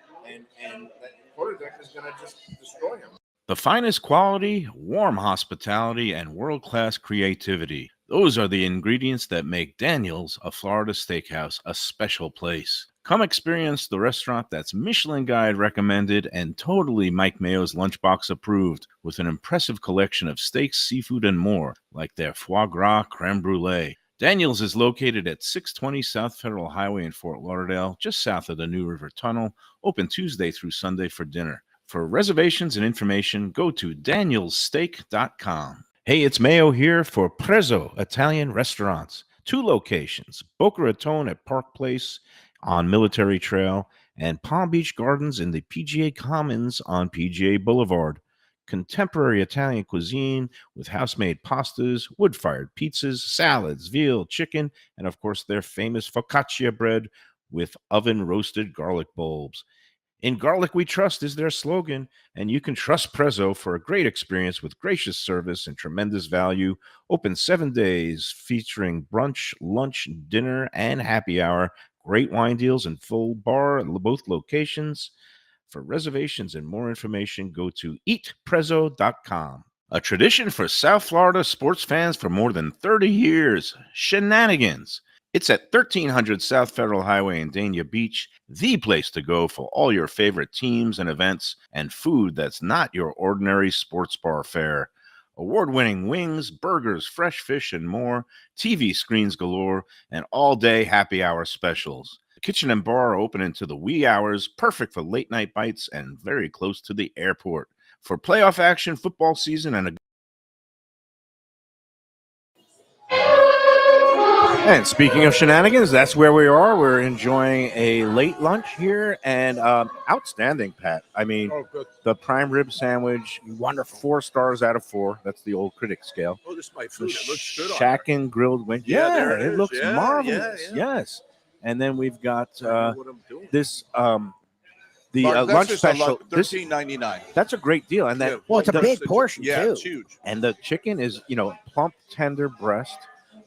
and that quarterdeck is going to just destroy him. the finest quality, warm hospitality, and world-class creativity. Those are the ingredients that make Daniel's, a Florida steakhouse, a special place. Come experience the restaurant that's Michelin Guide recommended and totally Mike Mayo's Lunchbox approved, with an impressive collection of steaks, seafood, and more, like their foie gras creme brulee. Daniels is located at 620 South Federal Highway in Fort Lauderdale, just south of the New River Tunnel, open Tuesday through Sunday for dinner. For reservations and information, go to danielssteak.com. Hey, it's Mayo here for Prezzo Italian Restaurants. 2 locations, Boca Raton at Park Place on Military Trail and Palm Beach Gardens in the PGA Commons on PGA Boulevard. Contemporary Italian cuisine with house-made pastas, wood-fired pizzas, salads, veal, chicken, and of course their famous focaccia bread with oven-roasted garlic bulbs. In Garlic We Trust is their slogan, and you can trust Prezzo for a great experience with gracious service and tremendous value. Open 7 days, featuring brunch, lunch, dinner, and happy hour. Great wine deals and full bar at both locations. For reservations and more information, go to eatprezzo.com. A tradition for South Florida sports fans for more than 30 years, Shenanigans. It's at 1300 South Federal Highway in Dania Beach, the place to go for all your favorite teams and events and food that's not your ordinary sports bar fare. Award-winning wings, burgers, fresh fish, and more, TV screens galore, and all-day happy hour specials. The kitchen and bar are open into the wee hours, perfect for late-night bites and very close to the airport. For playoff action, football season, and a And speaking of Shenanigans, that's where we are. We're enjoying a late lunch here, and outstanding, Pat. I mean, the prime rib sandwich, wonderful. 4 stars out of 4. That's the old critic scale. Oh, this is my The food. It looks good on shack there. and grilled wing. Yeah, Yeah, there it it is. looks Yeah, marvelous. yeah, yeah. Yes. And then we've got I don't know what I'm doing. this the Mark, that's lunch just special. This, $13.99. that's a great deal, and that Yeah, Well, it's a the- big portion, Yeah, too. it's huge. and the chicken is plump, tender breast.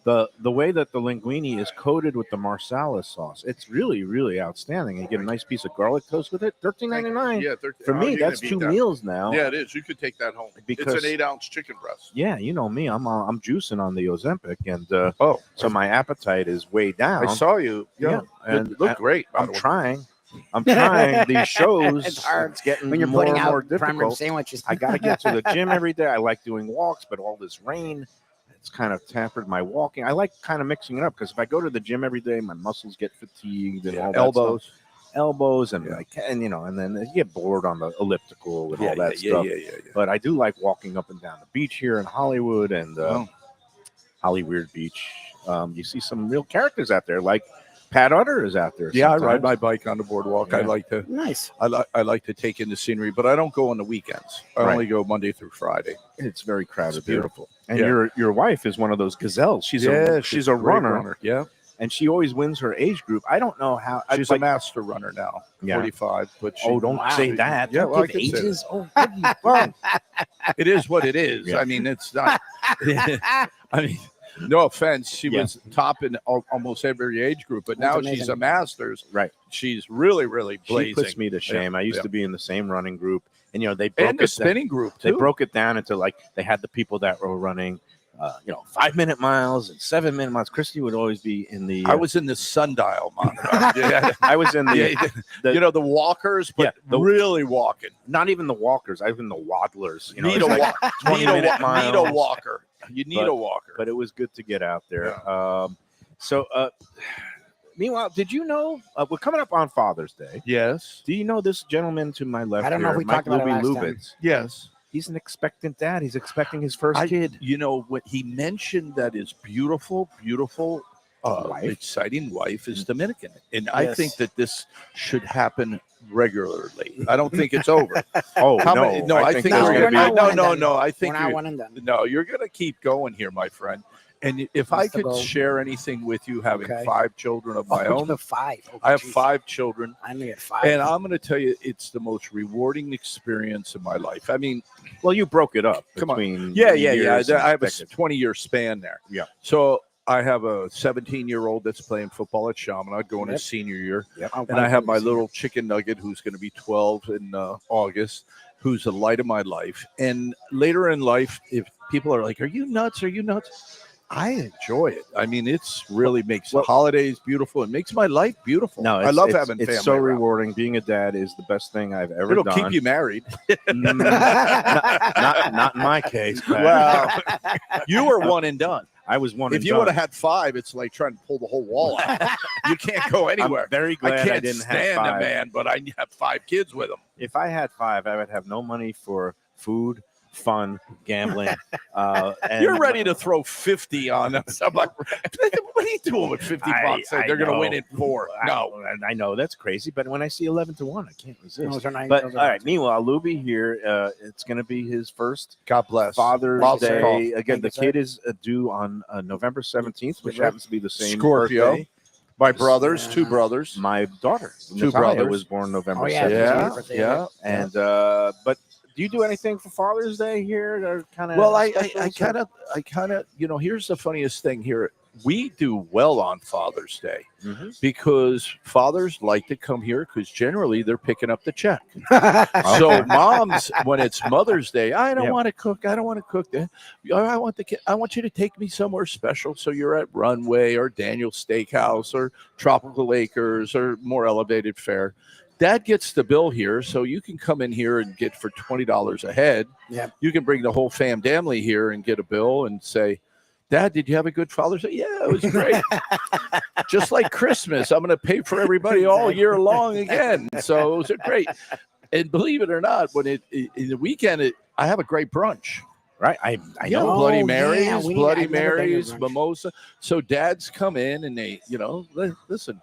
The way that the linguine is coated with the marsala sauce, it's really, really outstanding. And you get a nice piece of garlic toast with it. $13.99. Yeah, For how are me, you gonna that's beat 2 that? meals now. Yeah, it is. You could take that home. Because- it's an 8-ounce chicken breast. Yeah, you know me. I'm juicing on the Ozempic, and Oh, so my appetite is way down. I saw you. Yeah, and and look great. by I'm the way. trying. I'm trying. These shows, It's hard getting when you're more putting and more out prime rib difficult. sandwiches. I got to get to the gym every day. I like doing walks, but all this rain, it's kind of tampered my walking. I like kind of mixing it up because if I go to the gym every day, my muscles get fatigued and all that elbows. elbows, and Yeah. and then you get bored on the elliptical and all that stuff. Yeah. But I do like walking up and down the beach here in Hollywood and Oh. Hollyweird Beach. You see some real characters out there, like Pat Utter is out there. Yeah, I ride sometimes. my bike on the boardwalk. I Yeah. like to. Nice. I like to take in the scenery, but I don't go on the weekends. I Right. only go Monday through Friday. It's very crowded, It's there. beautiful. And Yeah. your wife is one of those gazelles. She's she's a great runner, Yeah, and she always wins her age group. I don't know how. she's a master runner now. Yeah. 45, but she, Oh, don't say she- that. Yeah, Don't well, I give can say that. ages. Oh, what are you fun. It is what it is. Yeah. I mean, it's not. I mean, no offense. She Yeah. was top in almost every age group, but That's now amazing. she's a masters. Right. She's really, really She blazing. puts me to shame. I used Yeah. to be in the same running group, and they broke And the it down. spinning group They too. broke it down into like they had the people that were running, 5-minute miles and 7-minute miles. Christy would always be in the. I was in the sundial monitor. Yeah. I was in the. Yeah, the- the walkers, but Yeah, the- really walking. not even the walkers. I was in the waddlers. Need it's a like walk. 20-minute Need a miles. walker. You need But- a walker. But it was good to get out there. Meanwhile, did you know we're coming up on Father's Day? Yes. Do you know this gentleman to my left? I don't know here, if we Mike talked about it Lubie last time. Lubitz? Yes. He's an expectant dad. He's expecting his first kid. When he mentioned that his beautiful, exciting wife is Dominican, and I Yes. think that this should happen regularly. I don't think it's over. Oh How no! many- no, I think there's No, it's gonna we're be- not no, one and no, done. no. I We're think not you're- one and done. no, you're going to keep going here, my friend. And if I That's the could goal. share anything with you, having Okay. 5 children of my Oh, own, you have 5. Oh, I have geez. 5 children. I only had 5. And I'm going to tell you, it's the most rewarding experience in my life. I mean, Well, you broke it up. Come on. between yeah. years and I have a decades. 20-year span there. Yeah. So I have a 17-year-old that's playing football at Chaminade, going his senior year. Oh, And I have my little chicken nugget who's going to be 12 in August, who's the light of my life. And later in life, if people are like, "Are you nuts? Are you nuts?" I enjoy it. I mean, it's really makes the holidays beautiful. It makes my life beautiful. No, I love having family. It's so around. rewarding. Being a dad is the best thing I've ever It'll done. keep you married. not in my case. Pat. Well, you were one and done. I was one. If you would have had 5, it's like trying to pull the whole wall out. You can't go anywhere. I'm very glad I I can't didn't have stand 5. a man, but I have 5 kids with him. If I had 5, I would have no money for food, fun, gambling. And You're ready to throw 50 on us. I'm like, what are you doing with 50 bucks? They're going to win in 4. No. I know that's crazy, but when I see 11 to 1, I can't resist. Those are nice. But Those all are right, meanwhile, Lubie here, it's going to be his first God bless. Father's Father's Day. call. Again, the Thank you, kid is due on November 17th, which Good happens to be the same Scorpio. birthday. My brothers, Yeah. 2 brothers. My daughter, 2 Natalia, brothers. was born November Oh, yeah. 17th. Yeah, birthday, yeah. And but do you do anything for Father's Day here? Or kind of Well, I kind of, here's the funniest thing here. We do well on Father's Day because fathers like to come here because generally they're picking up the check. So moms, when it's Mother's Day, I don't want to cook. I don't want to cook. I want the kid. I want you to take me somewhere special. So you're at Runway or Daniel's Steakhouse or Tropical Acres or more elevated fare. Dad gets the bill here, so you can come in here and get for $20 a head. Yep. You can bring the whole family here and get a bill and say, Dad, did you have a good Father's Day? Yeah, it was great. Just like Christmas, I'm going to pay for everybody all year long again. So it was great. And believe it or not, when in the weekend, I have a great brunch. Right? I Yeah, know. Bloody yeah, Marys, we need- Bloody I've never been to Marys, brunch. mimosa. So dads come in and they, listen.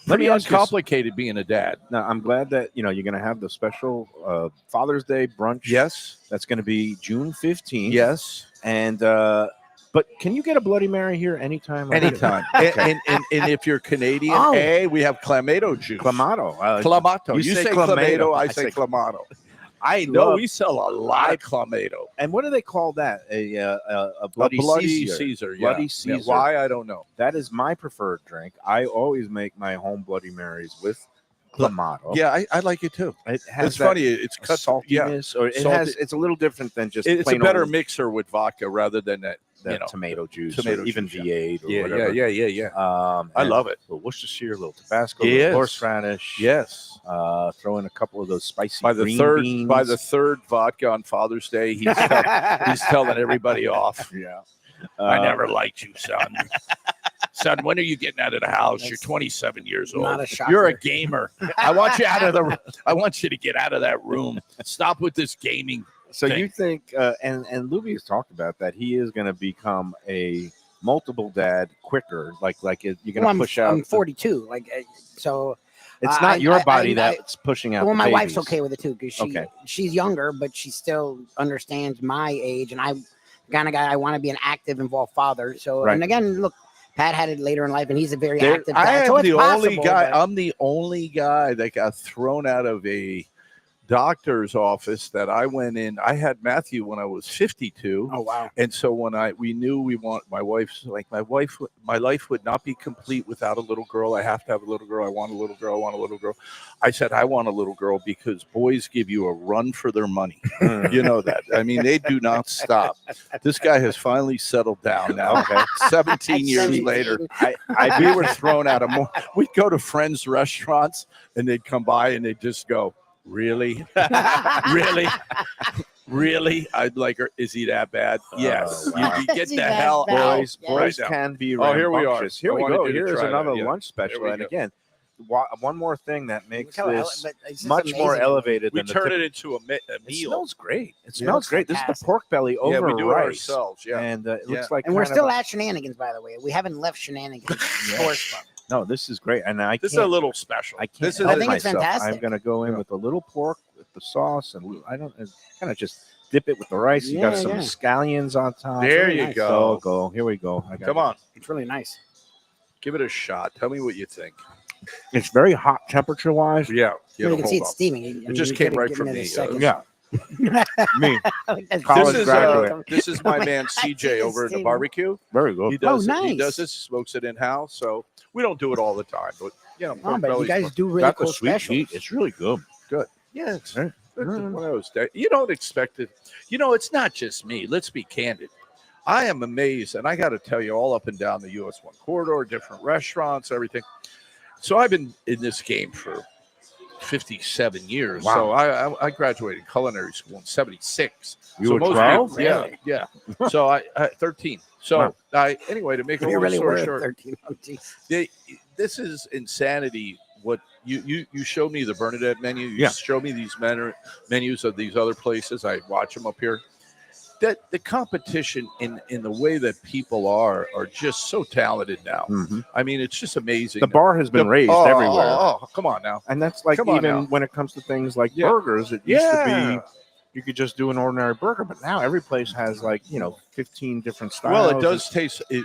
Let me Pretty ask you uncomplicated being a dad. Now, I'm glad that you're going to have the special Father's Day brunch. Yes. That's going to be June 15th. Yes. And but can you get a Bloody Mary here anytime? Anytime. and if you're Canadian, Oh. we have Clamato juice. Clamato. Clamato. You You say say Clamato, Clamato, I I say say Clamato. I No, love. we sell a lot of Clamato. And what do they call that? A bloody, Caesar. Bloody Yeah. Caesar. Why? I don't know. That is my preferred drink. I always make my home Bloody Marys with Clamato. Yeah, I like it too. It has It's that funny. It's cut. Yeah. saltiness, or it Salty. has. It's a little different than just. It's a plain better old, mixer with vodka rather than that. tomato juice, tomato or even juice, V8 or Yeah, whatever. yeah. I and love it. A little Worcestershire, a little Tabasco, a Yes. little horseradish. Yes. Throw in a couple of those spicy By the green third, beans. by the third vodka on Father's Day, he's telling everybody off. Yeah. I never liked you, son. Son, when are you getting out of the house? You're 27 years old. Not a shocker. You're a gamer. I want you out of the. I want you to get out of that room. Stop with this gaming. So thing. you think, and Lubie has talked about that he is going to become a multiple dad quicker, like you're going to push out. I'm 42, so. It's not your body I- that's pushing out. Well, the my wife's babies. okay with it too because Okay. she's younger, but she still understands my age, and I'm the kind of guy I want to be an active, involved father. So, Right. and again, look, Pat had it later in life, and he's a very There- active I dad. am So it's the only possible, guy. but- I'm the only guy that got thrown out of a doctor's office that I went in. I had Matthew when I was 52. Oh wow! And so when we knew my life would not be complete without a little girl. I have to have a little girl. I want a little girl. I want a little girl. I said, I want a little girl because boys give you a run for their money. You know that. I mean, they do not stop. This guy has finally settled down now. 17 years 17. later, we were thrown out of more. We'd go to friends' restaurants and they'd come by and they'd just go, really? Really? Really? I'd like her. Is he that bad? Yes. wow. You get Is he the that hell bad? out. Boys Right now. can be Oh, here we are. rambunctious. Here I we wanted go. you to Here's try another that, yeah. lunch special. we And go. again, one more thing that makes Look how this but it's just much more amazing. elevated We than turn the it into a It meal. smells great. It Yeah, smells it's great. This is fantastic. the pork belly over Yeah, we do it rice. ourselves. Yeah. And it Yeah. looks like And we're kind of still at Shenanigans, by the way. We haven't left Shenanigans. Sports Bar. no, this is great. And I This is can't, a little special. I can't This is help I think it's myself. fantastic. I'm going to go in with a little pork with the sauce, and I don't kind of just dip it with the rice. You got Yeah, some yeah. scallions on top. There really you nice. go. So go. Here we go. I got Come it. on. It's really nice. Give it a shot. Tell me what you think. It's very hot temperature wise. Yeah. You can see it steaming. It just came right from me. Yeah. Me. That's College This is, graduate. this is my Oh my man God, CJ it's over at the steaming. barbecue. Very good. He does Oh, it. He nice. does this, smokes it in house. So we don't do it all the time, but Oh, pork but you belly's guys fun. do really Got the cool sweet specials. heat. It's really good. Yeah, it's Right. one of those days. You don't expect it. It's not just me. Let's be candid. I am amazed, and I got to tell you, all up and down the US 1 corridor, different restaurants, everything. So I've been in this game for 57 years. Wow. So I graduated culinary school in 76. You so were most 12? people- yeah. So I 13. So anyway, to make a You long really story were short, 13. Oh, geez. this is insanity. What you showed me the Bernadette menu. You showed me these menus of these other places. I watch them up here. That the competition in the way that people are just so talented now. Mhm. I mean, it's just amazing. The bar has been raised everywhere. Oh, come on now. And that's like Come on even now. when it comes to things like Yeah. burgers, it used to Yeah. be you could just do an ordinary burger, but now every place has 15 different styles. Well, it does taste. A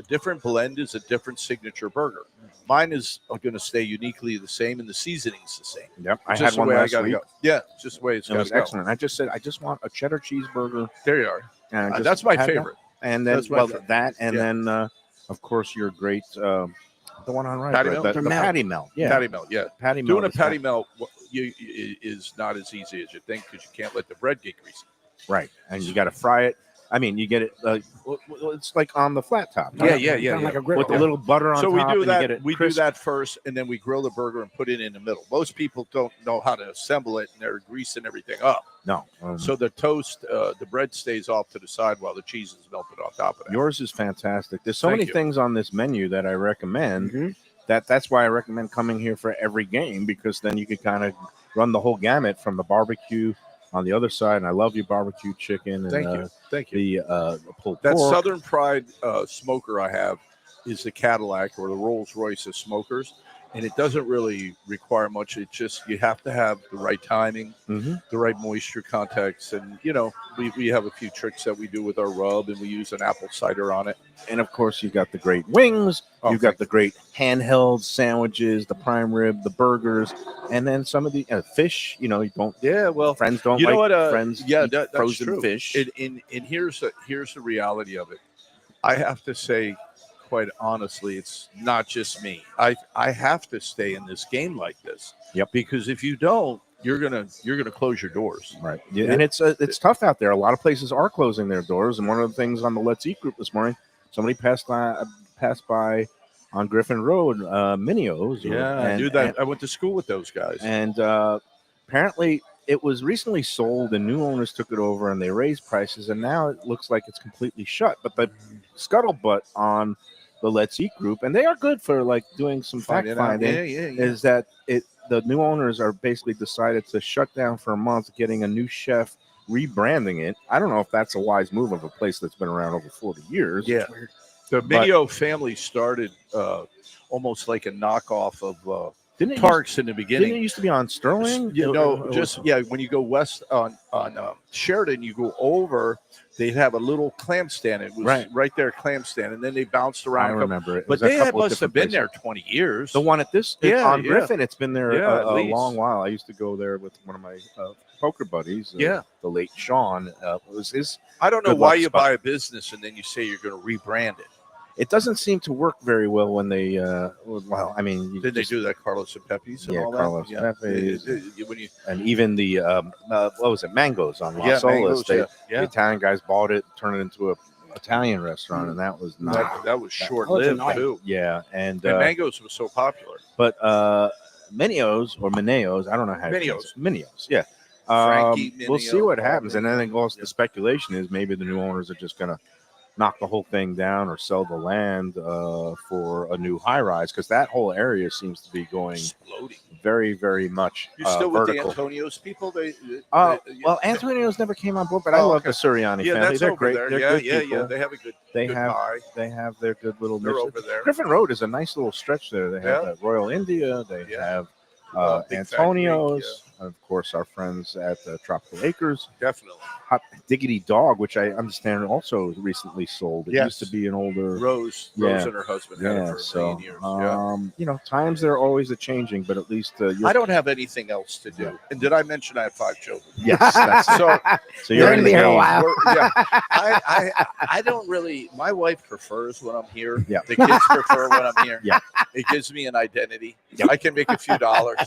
different blend is a different signature burger. Mine is going to stay uniquely the same, and the seasoning's the same. Yep, I Just had the one way last gotta week. go. Yeah, just the way it's It got was to go. excellent. I just said I just want a cheddar cheeseburger. There you are. And I just That's my had that. favorite. And then That's my well favorite. that and Yeah. then of course your great the one on right, Patty bread, melt? the Melt. patty melt. Yeah, Patty melt. Yeah. patty melt. Doing a is patty melt is not as easy as you think because you can't let the bread get greasy. right, and you got to fry it. I mean, you get it. It's like on the flat top. Yeah, right? yeah, yeah. Kind of like yeah. a grill. With a little butter on So top. we do and you that. get it We do crisp. that first, and then we grill the burger and put it in the middle. Most people don't know how to assemble it, and they're greasing everything up. No, So the toast, the bread stays off to the side while the cheese is melted on top of that. yours is fantastic. There's so Thank many you. things on this menu that I recommend. Mhm. That's why I recommend coming here for every game, because then you can kind of run the whole gamut from the barbecue on the other side. And I love your barbecue chicken. And, Thank you. Thank you. The pulled That pork. Southern Pride smoker I have is the Cadillac or the Rolls Royce of smokers. And it doesn't really require much. It's just you have to have the right timing, Mhm. the right moisture context. And, we have a few tricks that we do with our rub, and we use an apple cider on it. And of course, you got the great wings. Oh, You've got thank the great handheld sandwiches, the prime rib, the burgers, and then some of the fish. You don't. Yeah, well, Friends don't you know like what? friends. Yeah, eat that's frozen true. fish. And here's the reality of it. I have to say, quite honestly, it's not just me. I have to stay in this game like this. Yep. Because if you don't, you're gonna close your doors. Right. Yeah, and it's tough out there. A lot of places are closing their doors. And one of the things on the Let's Eat group this morning, somebody passed by on Griffin Road, Minio's. I knew that. I went to school with those guys. And apparently it was recently sold and new owners took it over and they raised prices. And now it looks like it's completely shut. But the scuttlebutt on the Let's Eat group, and they are good for doing some fact finding, is that the new owners are basically decided to shut down for a month, getting a new chef, rebranding it. I don't know if that's a wise move of a place that's been around over 40 years. Yeah. The Mayo family started almost like a knockoff of Didn't it Tarks in the Didn't it beginning. used to be on Sterling? When you go west on Sheridan, you go over, they'd have a little clam stand. It was right there, clam stand, and then they bounced around. I remember it. It But was a they couple of must have different been places. there 20 years. The one at on Griffin, it's been there Yeah, at a least. long while. I used to go there with one of my poker buddies. Yeah. The late Sean was his. I don't know Good why luck you spot. buy a business and then you say you're going to rebrand it. It doesn't seem to work very well when they. You Did they just- do that, Carlos and Pepe's and Yeah, all Carlos that? and Pepe's. When you, and even the what was it, Mangoes on Las Mangoes, Olas? yeah. The Italian guys bought it, turned it into a Italian restaurant, and that was not. that was short-lived, annoying. too. Yeah, and And Mangoes was so popular. but Minio's or Mineo's, I don't know how. Mineo's. Mineo's, yeah. Frankie We'll see Mineo, what happens, and then it goes. Yeah. The speculation is maybe the new owners are just going to knock the whole thing down or sell the land for a new high rise, because that whole area seems to be going Exploding. very, very much You still with the vertical. Antonio's people? Well, Antonio's never came on board, but I love the Suriani yeah, family. that's They're over great. there. They're Yeah, good yeah, people. yeah. They have a good They good have pie. they have their good little They're mix. over there. Griffin Road is a nice little stretch there. They have Yeah. the Royal India. They Yeah. have Big Antonio's. Of course, our friends at Tropical Acres. Definitely. Hot Diggity Dog, which I understand also recently sold. It Yes. used to be an older. Rose Yeah. and her husband had it Yeah, for a so million years. times they're always a changing, but at least I don't have anything else to do. Yeah. And did I mention I have 5 children? Yes, that's it. So So you're in the here a game. while. I don't really. My wife prefers when I'm here. Yeah. The kids prefer when I'm here. Yeah. It gives me an identity. I can make a few dollars.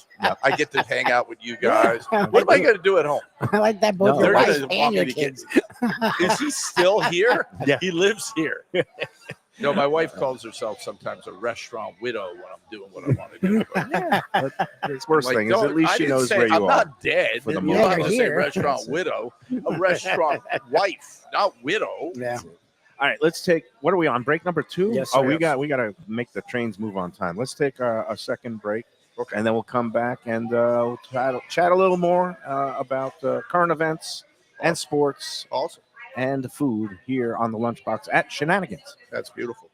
I get to hang out with you guys. What am I going to do at home? I like that both No, your they're wife gonna and want your me to get- kids. Is he still here? Yeah. He lives here. No, my wife calls herself sometimes a restaurant widow when I'm doing what I want to do. But It's worst I'm like, thing is at least I she didn't knows say- where you I'm are. not dead. for the You most don't have part. to say Here. restaurant widow, a restaurant wife, not widow. Yeah. All right, let's take. What are we on? Break number 2? Yes, Oh, sir. we got to make the trains move on time. Let's take a second break, and then we'll come back and we'll chat a little more about current events and sports, Awesome. and food here on the Lunchbox at Shenanigans. That's beautiful.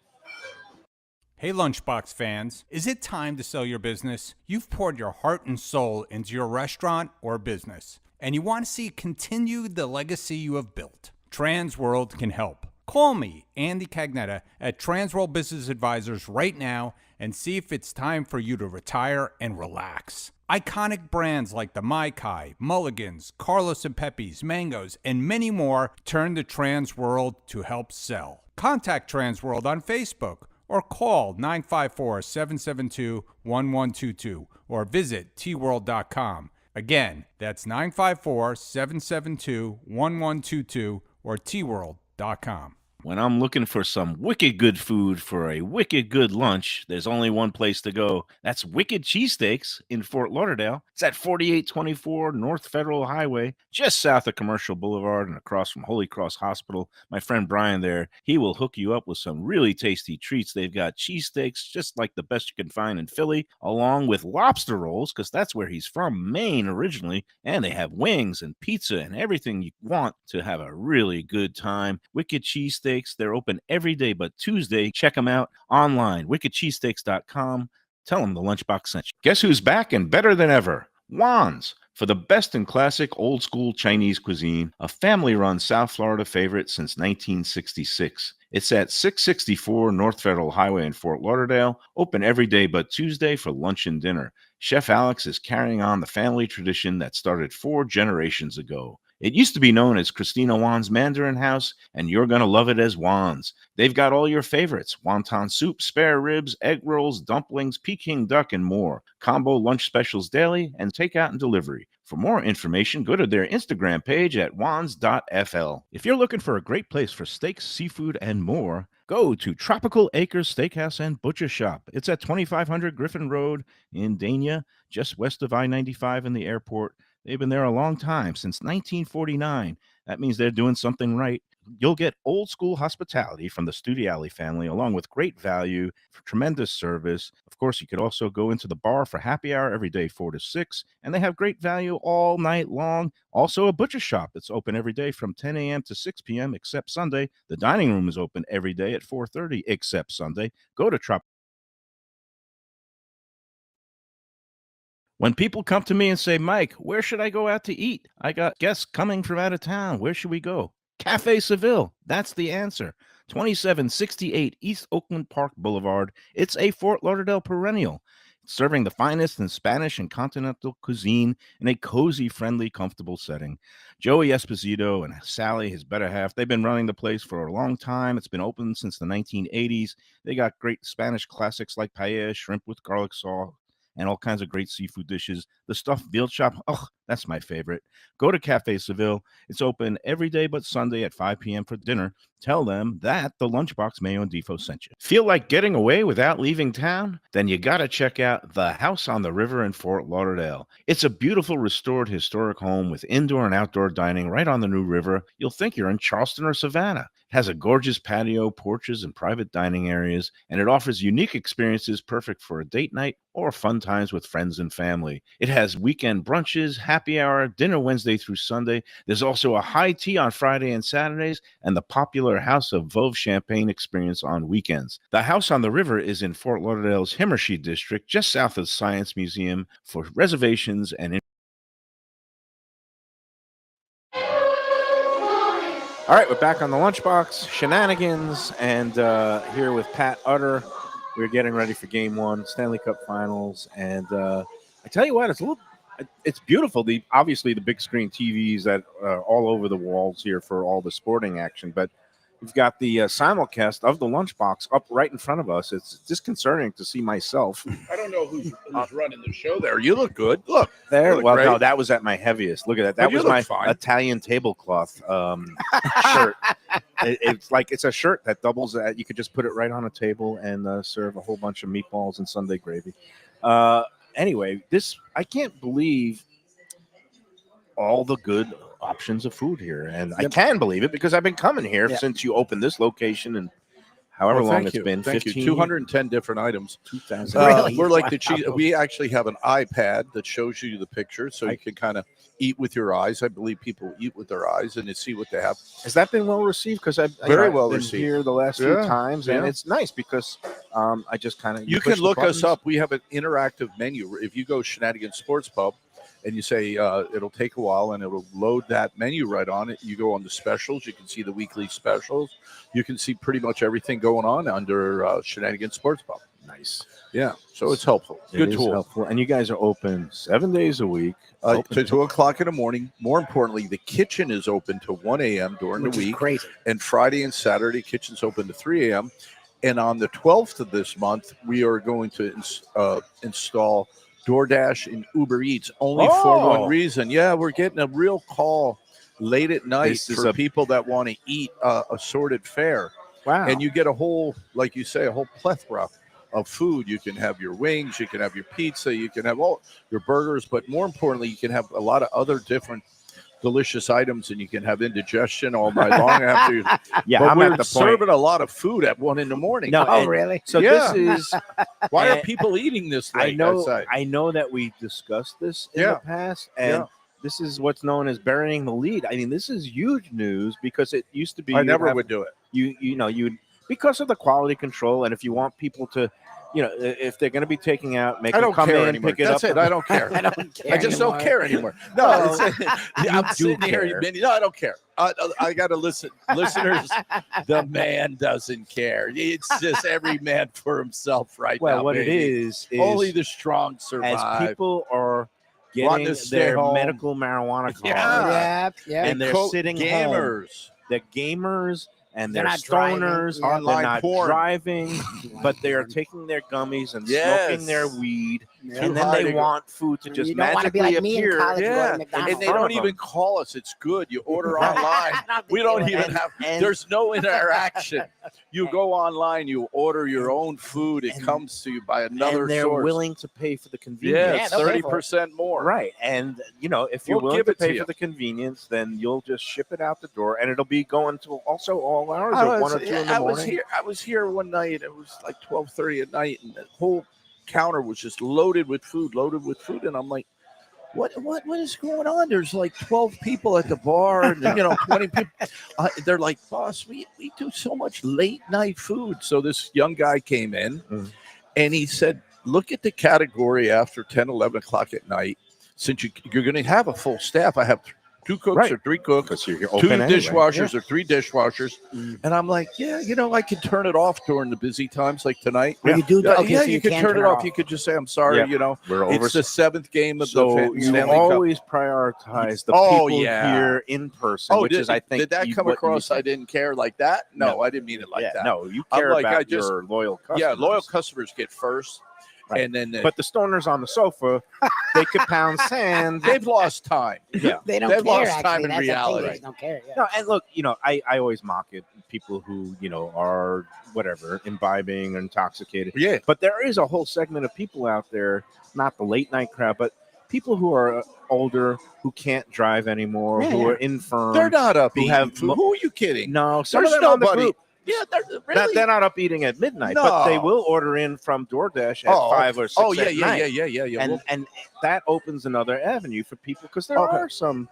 Hey Lunchbox fans, is it time to sell your business? You've poured your heart and soul into your restaurant or business, and you want to see continue the legacy you have built. Transworld can help. Call me, Andy Cagnetta, at Transworld Business Advisors right now and see if it's time for you to retire and relax. Iconic brands like the Mai Kai, Mulligans, Carlos and Pepe's, Mangoes, and many more turn to Transworld to help sell. Contact Transworld on Facebook or call 954-772-1122 or visit tworld.com. Again, that's 954-772-1122 or tworld.com. When I'm looking for some wicked good food for a wicked good lunch, there's only one place to go. That's Wicked Cheesesteaks in Fort Lauderdale. It's at 4824 North Federal Highway, just south of Commercial Boulevard and across from Holy Cross Hospital. My friend Brian there, he will hook you up with some really tasty treats. They've got cheesesteaks, just like the best you can find in Philly, along with lobster rolls, because that's where he's from, Maine originally. And they have wings and pizza and everything you want to have a really good time. Wicked Cheesesteaks. They're open every day but Tuesday. Check them out online, wickedcheesesteaks.com. Tell them the Lunchbox sent you. Guess who's back and better than ever? Juan's. For the best in classic old school Chinese cuisine, a family-run South Florida favorite since 1966. It's at 664 North Federal Highway in Fort Lauderdale, open every day but Tuesday for lunch and dinner. Chef Alex is carrying on the family tradition that started 4 generations ago. It used to be known as Christina Juan's Mandarin House, and you're going to love it as Juan's. They've got all your favorites: wonton soup, spare ribs, egg rolls, dumplings, Peking duck, and more. Combo lunch specials daily and takeout and delivery. For more information, go to their Instagram page at wans.fl. If you're looking for a great place for steaks, seafood, and more, go to Tropical Acres Steakhouse and Butcher Shop. It's at 2500 Griffin Road in Dania, just west of I-95 and the airport. They've been there a long time, since 1949. That means they're doing something right. You'll get old school hospitality from the Studiali family, along with great value, tremendous service. Of course, you could also go into the bar for happy hour every day, 4 to 6, and they have great value all night long. Also, a butcher shop that's open every day from 10 a.m. to 6 p.m. except Sunday. The dining room is open every day at 4:30 except Sunday. Go to When people come to me and say, Mike, where should I go out to eat? I got guests coming from out of town. Where should we go? Cafe Seville. That's the answer. 2768 East Oakland Park Boulevard. It's a Fort Lauderdale perennial, serving the finest in Spanish and continental cuisine in a cozy, friendly, comfortable setting. Joey Esposito and Sally, his better half, they've been running the place for a long time. It's been open since the 1980s. They got great Spanish classics like paella, shrimp with garlic sauce, and all kinds of great seafood dishes. The stuffed veal chop, oh, that's my favorite. Go to Cafe Seville. It's open every day but Sunday at 5 p.m. for dinner. Tell them that the Lunchbox Mayo and Defo sent you. Feel like getting away without leaving town? Then you got to check out the House on the River in Fort Lauderdale. It's a beautiful restored historic home with indoor and outdoor dining right on the New River. You'll think you're in Charleston or Savannah. It has a gorgeous patio, porches, and private dining areas, and it offers unique experiences perfect for a date night or fun times with friends and family. It has weekend brunches, happy hour, dinner Wednesday through Sunday. There's also a high tea on Friday and Saturdays, and the popular House of Veuve Champagne experience on weekends. The House on the River is in Fort Lauderdale's Himmershey district, just south of the Science Museum. For reservations and All right, we're back on the Lunchbox, Shenanigans, and here with Pat Utter. We're getting ready for Game 1, Stanley Cup Finals, and I tell you what, it's beautiful. Obviously the big screen TVs that are all over the walls here for all the sporting action, but we've got the simulcast of the Lunchbox up right in front of us. It's disconcerting to see myself I don't know who's running the show there. You look good. Look. there. You look Well, great. no, that was at my heaviest. Look at that. That But you was look my fine. Italian tablecloth shirt. It's a shirt that doubles. You could just put it right on a table and serve a whole bunch of meatballs and Sunday gravy. Anyway, I can't believe all the good options of food here, and I can believe it because I've been coming here since you opened this location and however Well, long thank it's you. been. Thank 15 you. 210 different items. 2000. Really? We're like the Wow. cheese. We actually have an iPad that shows you the picture, so you can kind of eat with your eyes. I believe people eat with their eyes and they see what they have. Has that been well received? Because I've Very well been received. here the last few Yeah, times, and yeah. it's nice because I just kind of You can look us up. We have an interactive menu. If you go Shenanigan Sports Pub and you say it'll take a while and it'll load that menu right on it, you go on the specials. You can see the weekly specials. You can see pretty much everything going on under Shenanigan Sports Pub. Nice. Yeah, so it's helpful. It Good is tool. helpful. And you guys are open 7 days a week. To 2 o'clock in the morning. More importantly, the kitchen is open to 1 a.m. during Which the is week. crazy. And Friday and Saturday, kitchen's open to 3 a.m. And on the 12th of this month, we are going to install DoorDash and Uber Eats only for one reason. Yeah, we're getting a real call late at night This is for a- people that want to eat assorted fare. Wow. And you get a whole, like you say, a whole plethora of food. You can have your wings, you can have your pizza, you can have all your burgers, but more importantly, you can have a lot of other different delicious items, and you can have indigestion all night long after. yeah, But I'm we're at the point. serving a lot of food at 1 a.m. No, Oh, and- really? So Yeah. this is. Why are and- people eating this late? I know that we discussed this in Yeah. the past, and Yeah. this is what's known as burying the lead. I mean, this is huge news because it used to be I never have- would do it. you because of the quality control, and if you want people to, if they're going to be taking out, make I them don't come care in, anymore. pick it That's up. it. I don't care. I don't care. I just don't anymore. care anymore. No, I'm do sitting here. care. No, I don't care. I got to listen. Listeners, the man doesn't care. It's just every man for himself right Well, now. what baby. it is Only the strong as survive. people are Wanting getting to stay their home. medical marijuana cards, Yeah. Yeah. and they're sitting home. gamers. The gamers and They're they're not driving. stoners, Yeah. they're Online not porn. driving, but they are taking their gummies and Yes. smoking their weed, Yeah. and Too then high they to go. want food to just You don't want to be magically like me in appear. college. Yeah. Going to McDonald's. And they front don't of even them. call us. It's good. You order online. We don't even have. and- There's no interaction. You go online. You order your own food. It And- comes to you by another and they're source. willing to pay for the convenience. Yeah, Yeah, they'll pay for it. 30% more. Right. And, if you're We'll willing give to it to pay you. for the convenience, then you'll just ship it out the door, and it'll be going to also all hours I of was, 1 or 2 in the I morning. was here one night. It was like 12:30 at night, and the whole counter was just loaded with food. And I'm like, what is going on? There's like 12 people at the bar, and 20 people. They're like, boss, we do so much late night food. So this young guy came in, Mhm. and he said, look at the category after 10, 11 o'clock at night. Since you're going to have a full staff, I have 2 cooks Right. or 3 cooks. Because you're 2 open anyway. dishwashers or 3 dishwashers. Mm. And I'm like, yeah, I can turn it off during the busy times like tonight. Well, you do. Yeah, Okay, yeah, so you can turn it off. You could just say, I'm sorry, Yeah. We're over. it's the 7th game of So the you Stanley Cup. always prioritize the Oh, people yeah. here in person, which is, I think, did that come what you across? I said. didn't care like that. No, No. I didn't mean it like Yeah, that. No, you I'm care like, about I just- your loyal customers. Yeah, loyal customers get first, Right. and then But the stoners on the sofa, they could pound sand. they've lost time. Yeah. They don't They've care. lost time Actually, in that's the thing, reality. They just don't care. Yeah. No, and look, I always mock it. People who, are whatever, imbibing or intoxicated. Yeah, But there is a whole segment of people out there, not the late night crowd, but people who are older, who can't drive anymore, Yeah, who yeah. are infirm. they're not up. who eating have food. mo- Who are you kidding? No, some There's of them on the nobody. group. Yeah, they're really. They're not up eating at midnight, but they No. will order in from DoorDash at 5 or 6 Oh, yeah, at yeah, night. yeah. And Well, and that opens another avenue for people because there Okay. are some,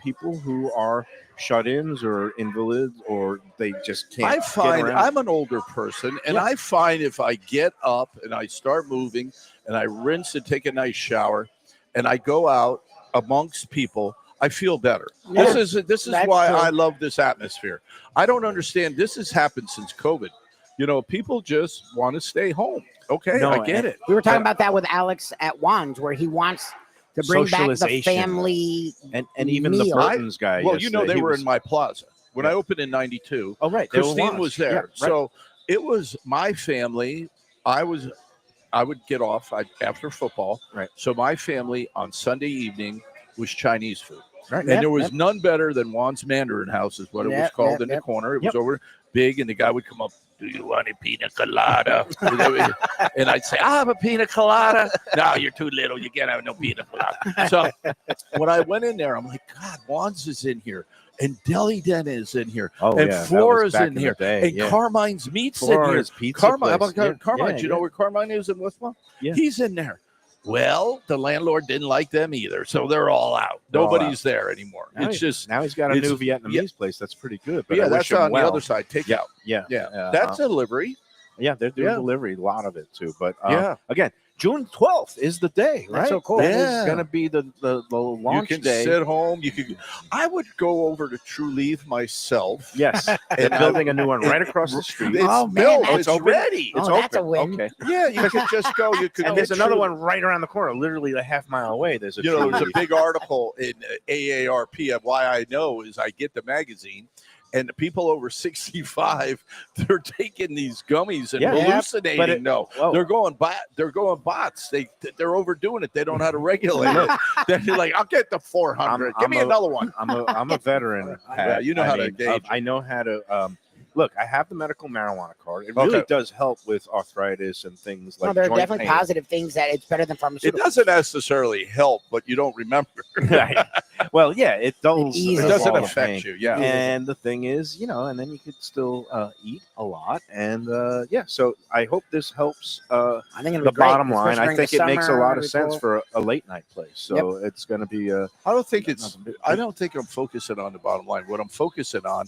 people who are shut-ins or invalids or they just can't. I get find around. I'm an older person, and I find if I get up and I start moving and I rinse and take a nice shower, and I go out amongst people, I feel better. Yeah. This is That's why true. I love this atmosphere. I don't understand. This has happened since COVID. People just want to stay home. Okay, No, I get and- it. We were talking about that with Alex at Wands, where he wants to bring back the Socialization. family. and even the meal. Burton's guy. Well, yesterday, they he were was- in my plaza. when I opened in '92. Oh, right. There Christine was there. Yeah, right. So it was my family. I would get off after football. Right. So my family on Sunday evening was Chinese food. Right. And there was none better than Juan's Mandarin House is what it was called in the corner. It was over big, and the guy would come up, do you want a pina colada? And I'd say, I have a pina colada. No, you're too little. You can't have no pina colada. So when I went in there, I'm like, God, Juan's is in here. And Deli Den is in here. Oh, and yeah, that Flora's was back in in here. the day, And yeah. Carmine's Meat's Flora's in here. Pizza Carmine, how place. about Yeah, Carmine? yeah, Do you know where Carmine is in Westmont? Yeah. He's in there. Well, the landlord didn't like them either, so they're all out. Nobody's there anymore. Now It's just now he's got a new Vietnamese place that's pretty good. But yeah, I that's wish him on the other side. Takeout. Yeah, Yeah, that's a delivery. Yeah, they're doing Yeah. delivery, a lot of it too. But Yeah. again, June 12th is the day, right? That's so cool. That Yeah. is going to be the launch You can day. sit home. You can. I would go over to True Leaf myself. Yes, they're building a new one right across the street. It's Oh, man, built. that's- It's open. ready. It's Oh, that's a open. win. Okay. Yeah, you could just go. You could. And go there's another True- one right around the corner, literally a half mile away. There's a You know, True there was Leaf. a big article in AARP. And why I know is I get the magazine, and the people over 65, they're taking these gummies and Yeah. hallucinating. But it- no, whoa. they're going bots. They're overdoing it. They don't know how to regulate it. Then you're like, I'll get the 400. Give me another one. I'm a veteran. Yeah, Pat. you know how to mean, gauge. I know how to. Look, I have the medical marijuana card. It really Okay. does help with arthritis and things like No, there are joint definitely pain. positive things that it's better than It pharmaceuticals. doesn't necessarily help, but you don't remember. Right. Well, yeah, it does. It eases It doesn't all the affect pain. you. Yeah. And the thing is, and then you could still eat a lot. And so I hope this helps I think it'll the be great, bottom line. especially I during think the it makes a summer, lot of it'll be sense cool. for a late night place. So it's going to be I don't think I'm focusing on the bottom line. What I'm focusing on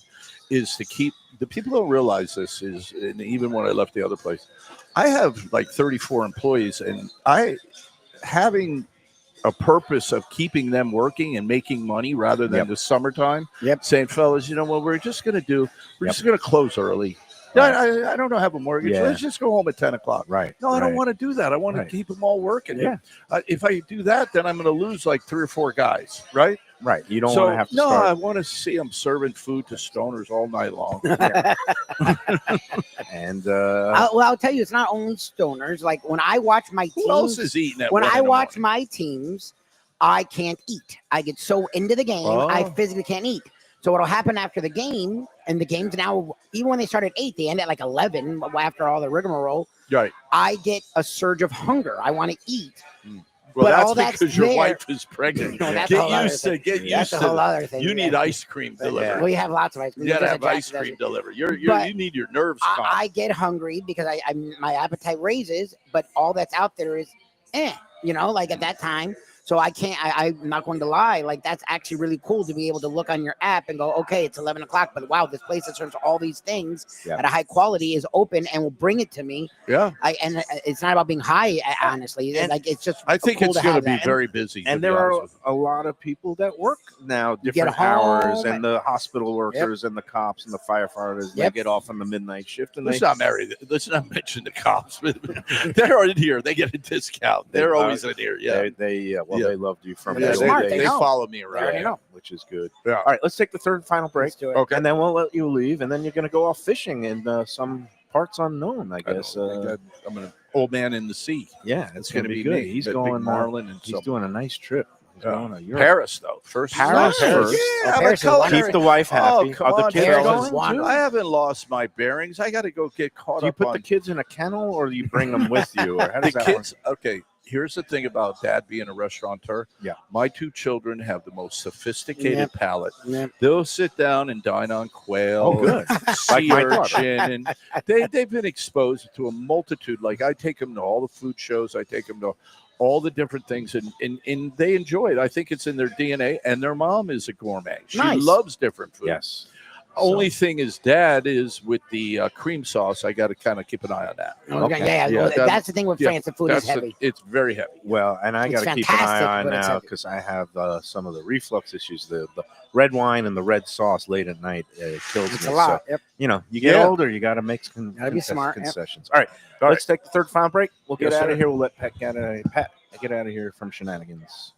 is to keep the people don't realize this is, and even when I left the other place, I have like 34 employees, and having a purpose of keeping them working and making money rather than the summertime. Yep. Saying, fellas, what we're just going to close early. Right. I don't have a mortgage. Yeah. Let's just go home at 10 o'clock. right. No, I don't right. want to do that. I want Right. to keep them all working. Yeah. If I do that, then I'm going to lose like 3 or 4 guys, right? Right. You don't So, want to have to no, I start. want to see them serving food to stoners all night long. And I'll tell you, it's not only stoners. Like when I watch my Who else teams, is eating at when 1 I in the watch morning? my teams, I can't eat. I get so into the game, I Oh. physically can't eat. So what'll happen after the game, and the games now, even when they start at 8, they end at like 11 after all the rigmarole. Right. I get a surge of hunger. I want to eat. Well, But that's all that's because your there- wife is pregnant. No, that's a Get whole other used to thing. get That's used a to whole other thing. You need yeah. ice cream delivered. Well, you have lots of ice cream. You gotta Because have of ice Jack cream does it. delivered. But You need your nerves calm. I get hungry because my appetite raises, but all that's out there is, like at that time. So I can't. I'm not going to lie. Like that's actually really cool to be able to look on your app and go, okay, it's 11 o'clock, but wow, this place that serves all these things Yeah. at a high quality is open and will bring it to me. Yeah. And it's not about being high, honestly. And Like it's just. I think cool it's to going to have be that. very busy. to And be there are honest with a lot of people that work now get different hours, home and the hospital workers and the cops and the firefighters. Yep. They get off on the midnight shift, you. and Let's they not marry. Let's not mention the cops. They're in here. They get a discount. They're always in here. Yeah. they loved you from Yeah, the they're old smart. days. They know. follow me They already around. know. which is good. Yeah. All right, let's take the third final break. Let's do it. Okay. And then we'll let you leave, and then you're going to go off fishing in some parts unknown, I I guess. know. I'm an old man in the sea. Yeah, It's it's going going to be good. me. He's that going big marlin and He's some doing a nice trip. He's going to Europe. Paris though. First, Paris first. Yeah, I'm a Paris is culinary- wonderful. Keep the wife happy. Oh, come Are the on, kids Paris is going? wonderful. I haven't lost my bearings. I got to go get caught Do you up put on the kids in a kennel, or do you bring them with you, or how the does that kids. Okay, here's the thing about Dad being a restaurateur. Yeah. My 2 children have the most sophisticated Yep. palate. Yep. They'll sit down and dine on quail, Oh, good. sea my daughter. urchin, and they've been exposed to a multitude. Like I take them to all the food shows. I take them to all the different things, and they enjoy it. I think it's in their DNA, and their mom is a gourmet. She Nice. loves different food. Yes. Only thing is, Dad is with the cream sauce. I got to kind of keep an eye on that. Okay. Okay. Yeah, well, that- that's the thing with yeah, France. The food is heavy. It's very heavy. Well, and I It's got to keep an eye fantastic, on but it's now heavy. because I have some of the reflux issues. The red wine and the red sauce late at night kills It's me. a lot. Yep. So, you get Yeah. older, you got to make Gotta be smart, yep. concessions. All right, let's take the third final break. We'll get Yes, out of sir. here. We'll let Pat get out of here from Shenanigans.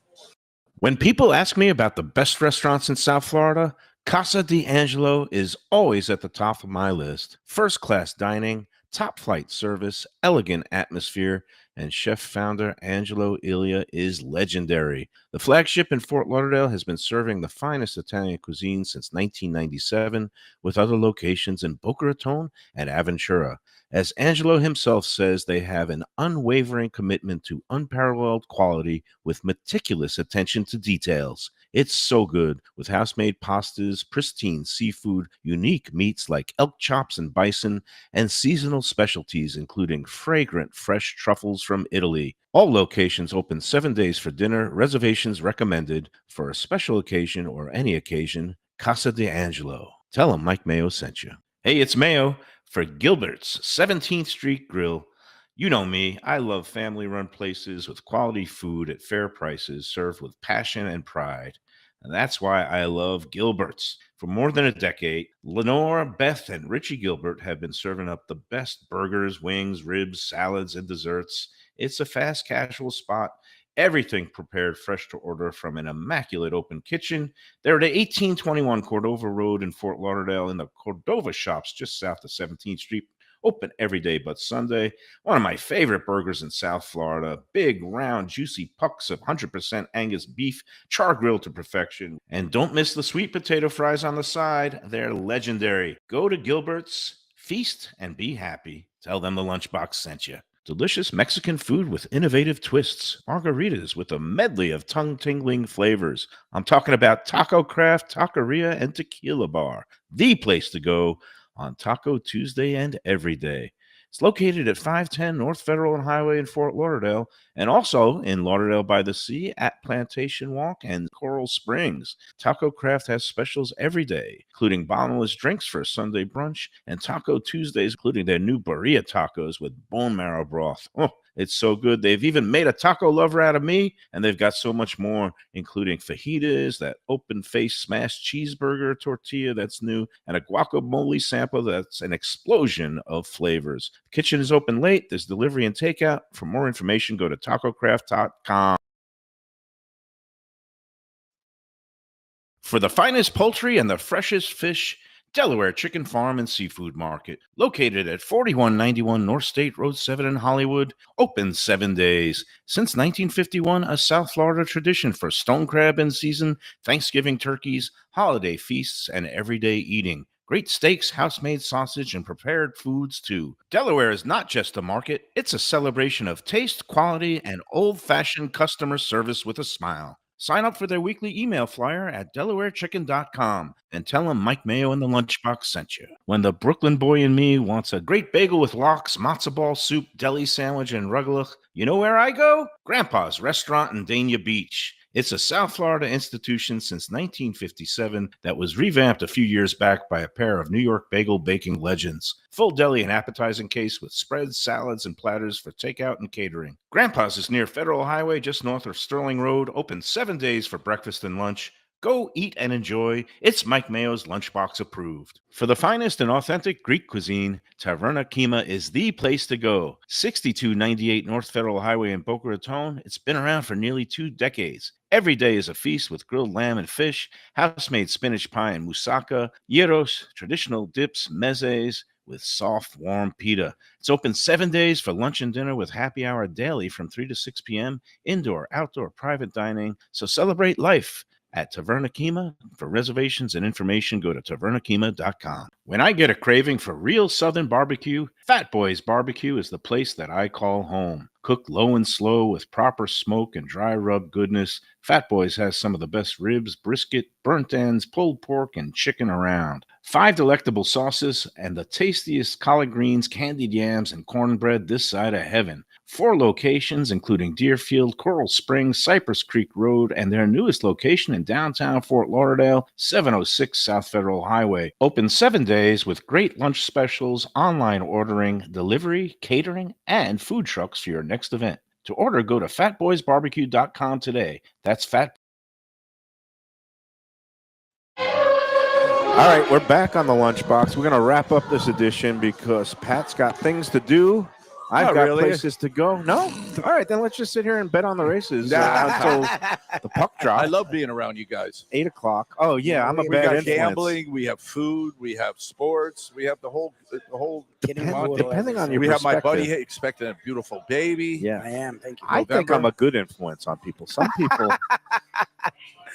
When people ask me about the best restaurants in South Florida, Casa d'Angelo is always at the top of my list. First-class dining, top-flight service, elegant atmosphere, and chef-founder Angelo Ilia is legendary. The flagship in Fort Lauderdale has been serving the finest Italian cuisine since 1997, with other locations in Boca Raton and Aventura. As Angelo himself says, they have an unwavering commitment to unparalleled quality with meticulous attention to details. It's so good with house-made pastas, pristine seafood, unique meats like elk chops and bison, and seasonal specialties including fragrant fresh truffles from Italy. All locations open 7 days for dinner. Reservations recommended for a special occasion or any occasion. Casa d'Angelo. Tell them Mike Mayo sent you. Hey, it's Mayo for Gilbert's 17th Street Grill. You know me, I love family-run places with quality food at fair prices served with passion and pride. And that's why I love Gilbert's. For more than a decade, Lenore, Beth, and Richie Gilbert have been serving up the best burgers, wings, ribs, salads, and desserts. It's a fast casual spot. Everything prepared fresh to order from an immaculate open kitchen. They're at 1821 Cordova Road in Fort Lauderdale in the Cordova Shops just south of 17th Street. Open every day but Sunday. One of my favorite burgers in South Florida. Big, round, juicy pucks of 100% Angus beef, char grilled to perfection. And don't miss the sweet potato fries on the side. They're legendary. Go to Gilbert's, feast, and be happy. Tell them the Lunchbox sent you. Delicious Mexican food with innovative twists. Margaritas with a medley of tongue-tingling flavors. I'm talking about Taco Craft, Taqueria, and Tequila Bar. The place to go on Taco Tuesday and every day. It's located at 510 North Federal and Highway in Fort Lauderdale, and also in Lauderdale by the Sea at Plantation Walk and Coral Springs. Taco Craft has specials every day, including bottomless drinks for a Sunday brunch, and Taco Tuesdays, including their new birria tacos with bone marrow broth. Oh, it's so good. They've even made a taco lover out of me, and they've got so much more, including fajitas, that open-faced smashed cheeseburger tortilla that's new, and a guacamole sample that's an explosion of flavors. The kitchen is open late. There's delivery and takeout. For more information, go to tacocraft.com. For the finest poultry and the freshest fish, Delaware Chicken Farm and Seafood Market, located at 4191 North State Road 7 in Hollywood, open 7 days. Since 1951, a South Florida tradition for stone crab in season, Thanksgiving turkeys, holiday feasts, and everyday eating. Great steaks, house-made sausage, and prepared foods, too. Delaware is not just a market, it's a celebration of taste, quality, and old-fashioned customer service with a smile. Sign up for their weekly email flyer at DelawareChicken.com and tell them Mike Mayo and the Lunchbox sent you. When the Brooklyn boy in me wants a great bagel with lox, matzo ball soup, deli sandwich, and rugelach, you know where I go? Grandpa's Restaurant in Dania Beach. It's a South Florida institution since 1957 that was revamped a few years back by a pair of New York bagel baking legends. Full deli and appetizing case with spreads, salads, and platters for takeout and catering. Grandpa's is near Federal Highway just north of Sterling Road, open 7 days for breakfast and lunch. Go eat and enjoy. It's Mike Mayo's Lunchbox approved. For the finest and authentic Greek cuisine, Taverna Kima is the place to go. 6298 North Federal Highway in Boca Raton. It's been around for nearly 2 decades. Every day is a feast with grilled lamb and fish, house-made spinach pie and moussaka, gyros, traditional dips, mezes, with soft, warm pita. It's open 7 days for lunch and dinner with happy hour daily from 3 to 6 p.m., indoor, outdoor, private dining. So celebrate life at Taverna Kima. For reservations and information, go to tavernakima.com. When I get a craving for real Southern barbecue, Fat Boys Barbecue is the place that I call home. Cooked low and slow with proper smoke and dry rub goodness, Fat Boys has some of the best ribs, brisket, burnt ends, pulled pork, and chicken around. 5 delectable sauces and the tastiest collard greens, candied yams, and cornbread this side of heaven. 4 locations, including Deerfield, Coral Springs, Cypress Creek Road, and their newest location in downtown Fort Lauderdale, 706 South Federal Highway. Open 7 days with great lunch specials, online ordering, delivery, catering, and food trucks for your next event. To order, go to fatboysbarbecue.com today. That's Fat. All right, we're back on the Lunchbox. We're going to wrap up this edition because Pat's got things to do. I've Not got really. places to go. No? All right, then let's just sit here and bet on the races until the puck drops. I love being around you guys. 8 o'clock. Oh, yeah, I'm a We bad got influence. gambling, we have food, we have sports, we have the whole. Depending on your We have my perspective. buddy expecting a beautiful baby. Yeah. I am. Thank you. I think I'm a good influence on people. Some people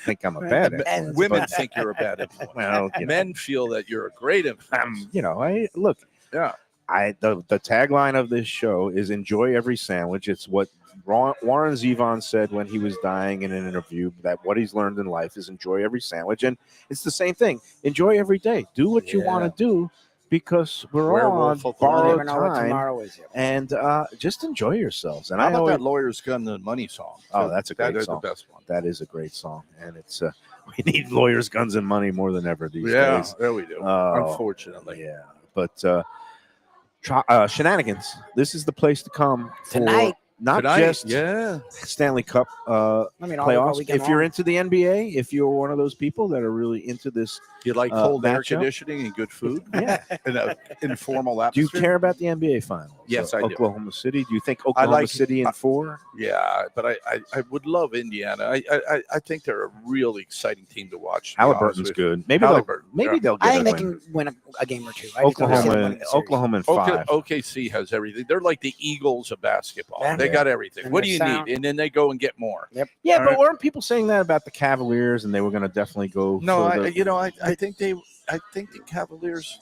think I'm a bad influence. And Women but- think you're a bad influence. Well, you know, Men feel that you're a great influence. I look. Yeah. The tagline of this show is "Enjoy every sandwich." It's what Warren Zevon said when he was dying in an interview. That what he's learned in life is enjoy every sandwich, and it's the same thing. Enjoy every day. Do what you want to do because we're all on Werewolf of you borrowed never know what time, tomorrow is. Yet. and just enjoy yourselves. And How I about always, that Lawyer's Gun and Money song? Oh, that's a great That is song. the best one. That is a great song, and it's we need lawyers, guns, and money more than ever these Yeah, days. there we do. Oh, Unfortunately. Yeah, but Shenanigans. This is the place to come for Tonight. not Tonight, just yeah. Stanley Cup I mean, all playoffs. weekend If you're long. into the NBA, if you're one of those people that are really into this, You like cold air matchup? conditioning and good food yeah. in an informal Do you atmosphere. care about the NBA finals? Yes, I do. Oklahoma City. Do you think Oklahoma like- City in 4? Yeah, but I would love Indiana. I think they're a really exciting team to watch. to be honest Halliburton's with good. Maybe Halliburton, maybe yeah. they'll I get think a they win. can win a game or two. I just don't see them Oklahoma, winning the series. Oklahoma in you. 5. OKC has everything. They're like the Eagles of basketball. Yeah. They got everything. And What they're do you sound. need? And then they go and get more. Yeah, All but right. weren't people saying that about the Cavaliers, and they were going to definitely go? No, for the, I think the Cavaliers.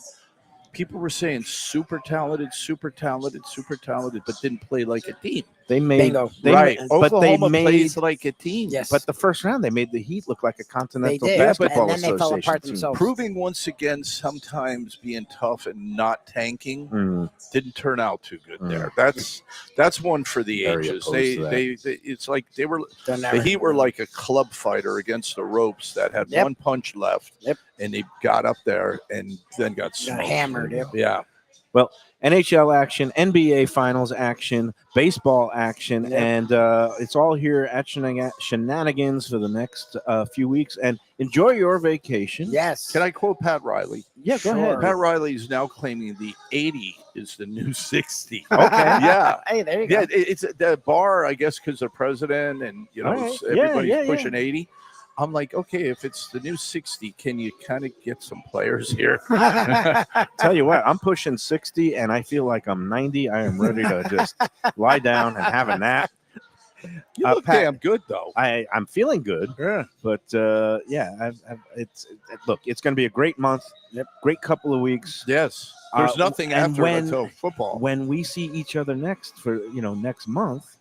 People were saying super talented, but didn't play like a team. they made Bingo. they right. ma- but they Oklahoma made. plays like a team. Yes. But the first round, they made the Heat look like a continental did, basketball and then they fell association apart team. themselves. Proving once again, sometimes being tough and not tanking Mm. didn't turn out too good there. That's one for the Very ages. opposed They, to that. they it's like they were They're the never- Heat were like a club fighter against the ropes that had Yep. one punch left, Yep. and they got up there and then got smoked. hammered. Yep. Yeah, NHL action, NBA finals action, baseball action, Yep. and it's all here at Shenanigans for the next few weeks. And enjoy your vacation. Yes. can I quote Pat Riley? Yeah, go Sure. ahead. Pat Riley is now claiming the 80 is the new 60. Okay. Yeah. Hey, there you go. Yeah, it's the bar, I guess, because the president and All right. everybody's Yeah. pushing 80. I'm like, okay, if it's the new 60, can you kind of get some players here? Tell you what, I'm pushing 60, and I feel like I'm 90. I am ready to just lie down and have a nap. You look Pat- damn good though. I'm feeling good, Yeah. but yeah, look, it's going to be a great month. Yep. Great couple of weeks. Yes. There's nothing and after it until football. When we see each other next for next month,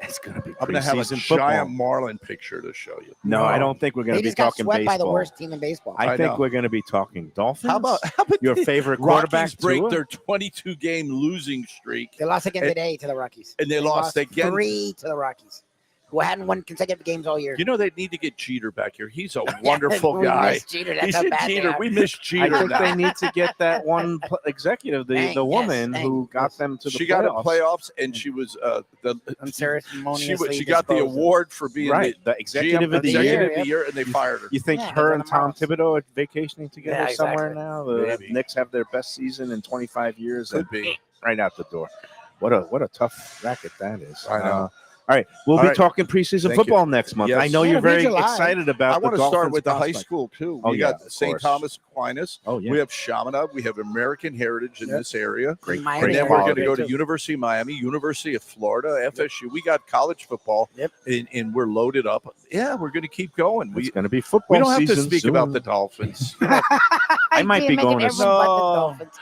it's going to be I'm going to have a preseason football. giant Marlin picture to show you. No, I don't think we're going They to be just got talking swept by the baseball. worst team in baseball. I I think know. we're going to be talking Dolphins. How about your favorite quarterback? Rockies break Tua? their 22-game losing streak, They lost again And- today to the Rockies. and they lost again. 3 to the Rockies, who hadn't won consecutive games all year. You know, they need to get Jeter back here. He's a wonderful We guy. miss Jeter. That's He's how a bad they Jeter. are. We miss I Jeter think now. they need to get that one executive, the Thank- woman yes, who thank- got them to the She playoffs. got in playoffs, and she was Unceremoniously she got the disposed of. award for being Right, the the executive GM of the year, executive year. of the year, and they fired her. You think Yeah, her they're and the Tom moms. Thibodeau are vacationing together Yeah, somewhere exactly. now? The Maybe. Knicks have their best season in 25 years. Could And be. right out the door. What a tough racket that is. I know. All right, we'll All be right. talking preseason Thank football next month. Yes. I know Yeah, you're very July. excited about I the want to start Dolphins with the high prospect. school too. Oh, We yeah, got of St. course. Thomas Aquinas. Oh, yeah. We have Chaminade. We have American Heritage in Yep. this area. Great, Miami And great then we're going to quality. go to University of Miami, University of Florida, FSU. We got college football, Yep. and we're loaded up. Yeah, we're going to keep going. It's We going to be football don't have to season speak soon. about the Dolphins. I might be going to everyone but the No. Dolphins.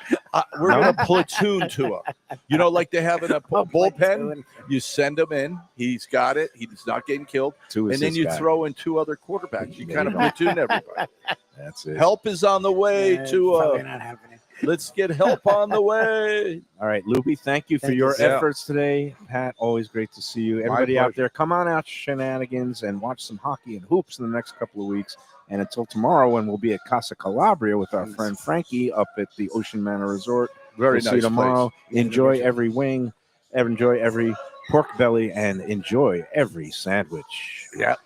We're going to platoon to him. You know, like they have in a bullpen. Platoon. You send him in. He's got it. He's not getting killed. Two And then assist you guy. throw in 2 other quarterbacks. You There kind you of go. platoon everybody. That's it. Help is on the way It's to probably not happening. let's get help on the way. All right, Lubie, thank you for Thank you, your sir. efforts today. Pat, always great to see you. Everybody out pleasure. there, come on out to Shenanigans and watch some hockey and hoops in the next couple of weeks. And until tomorrow, when we'll be at Casa Calabria with our friend Frankie up at the Ocean Manor Resort. Very We'll see you nice tomorrow. place. Enjoy every wing, enjoy every pork belly, and enjoy every sandwich. Yeah.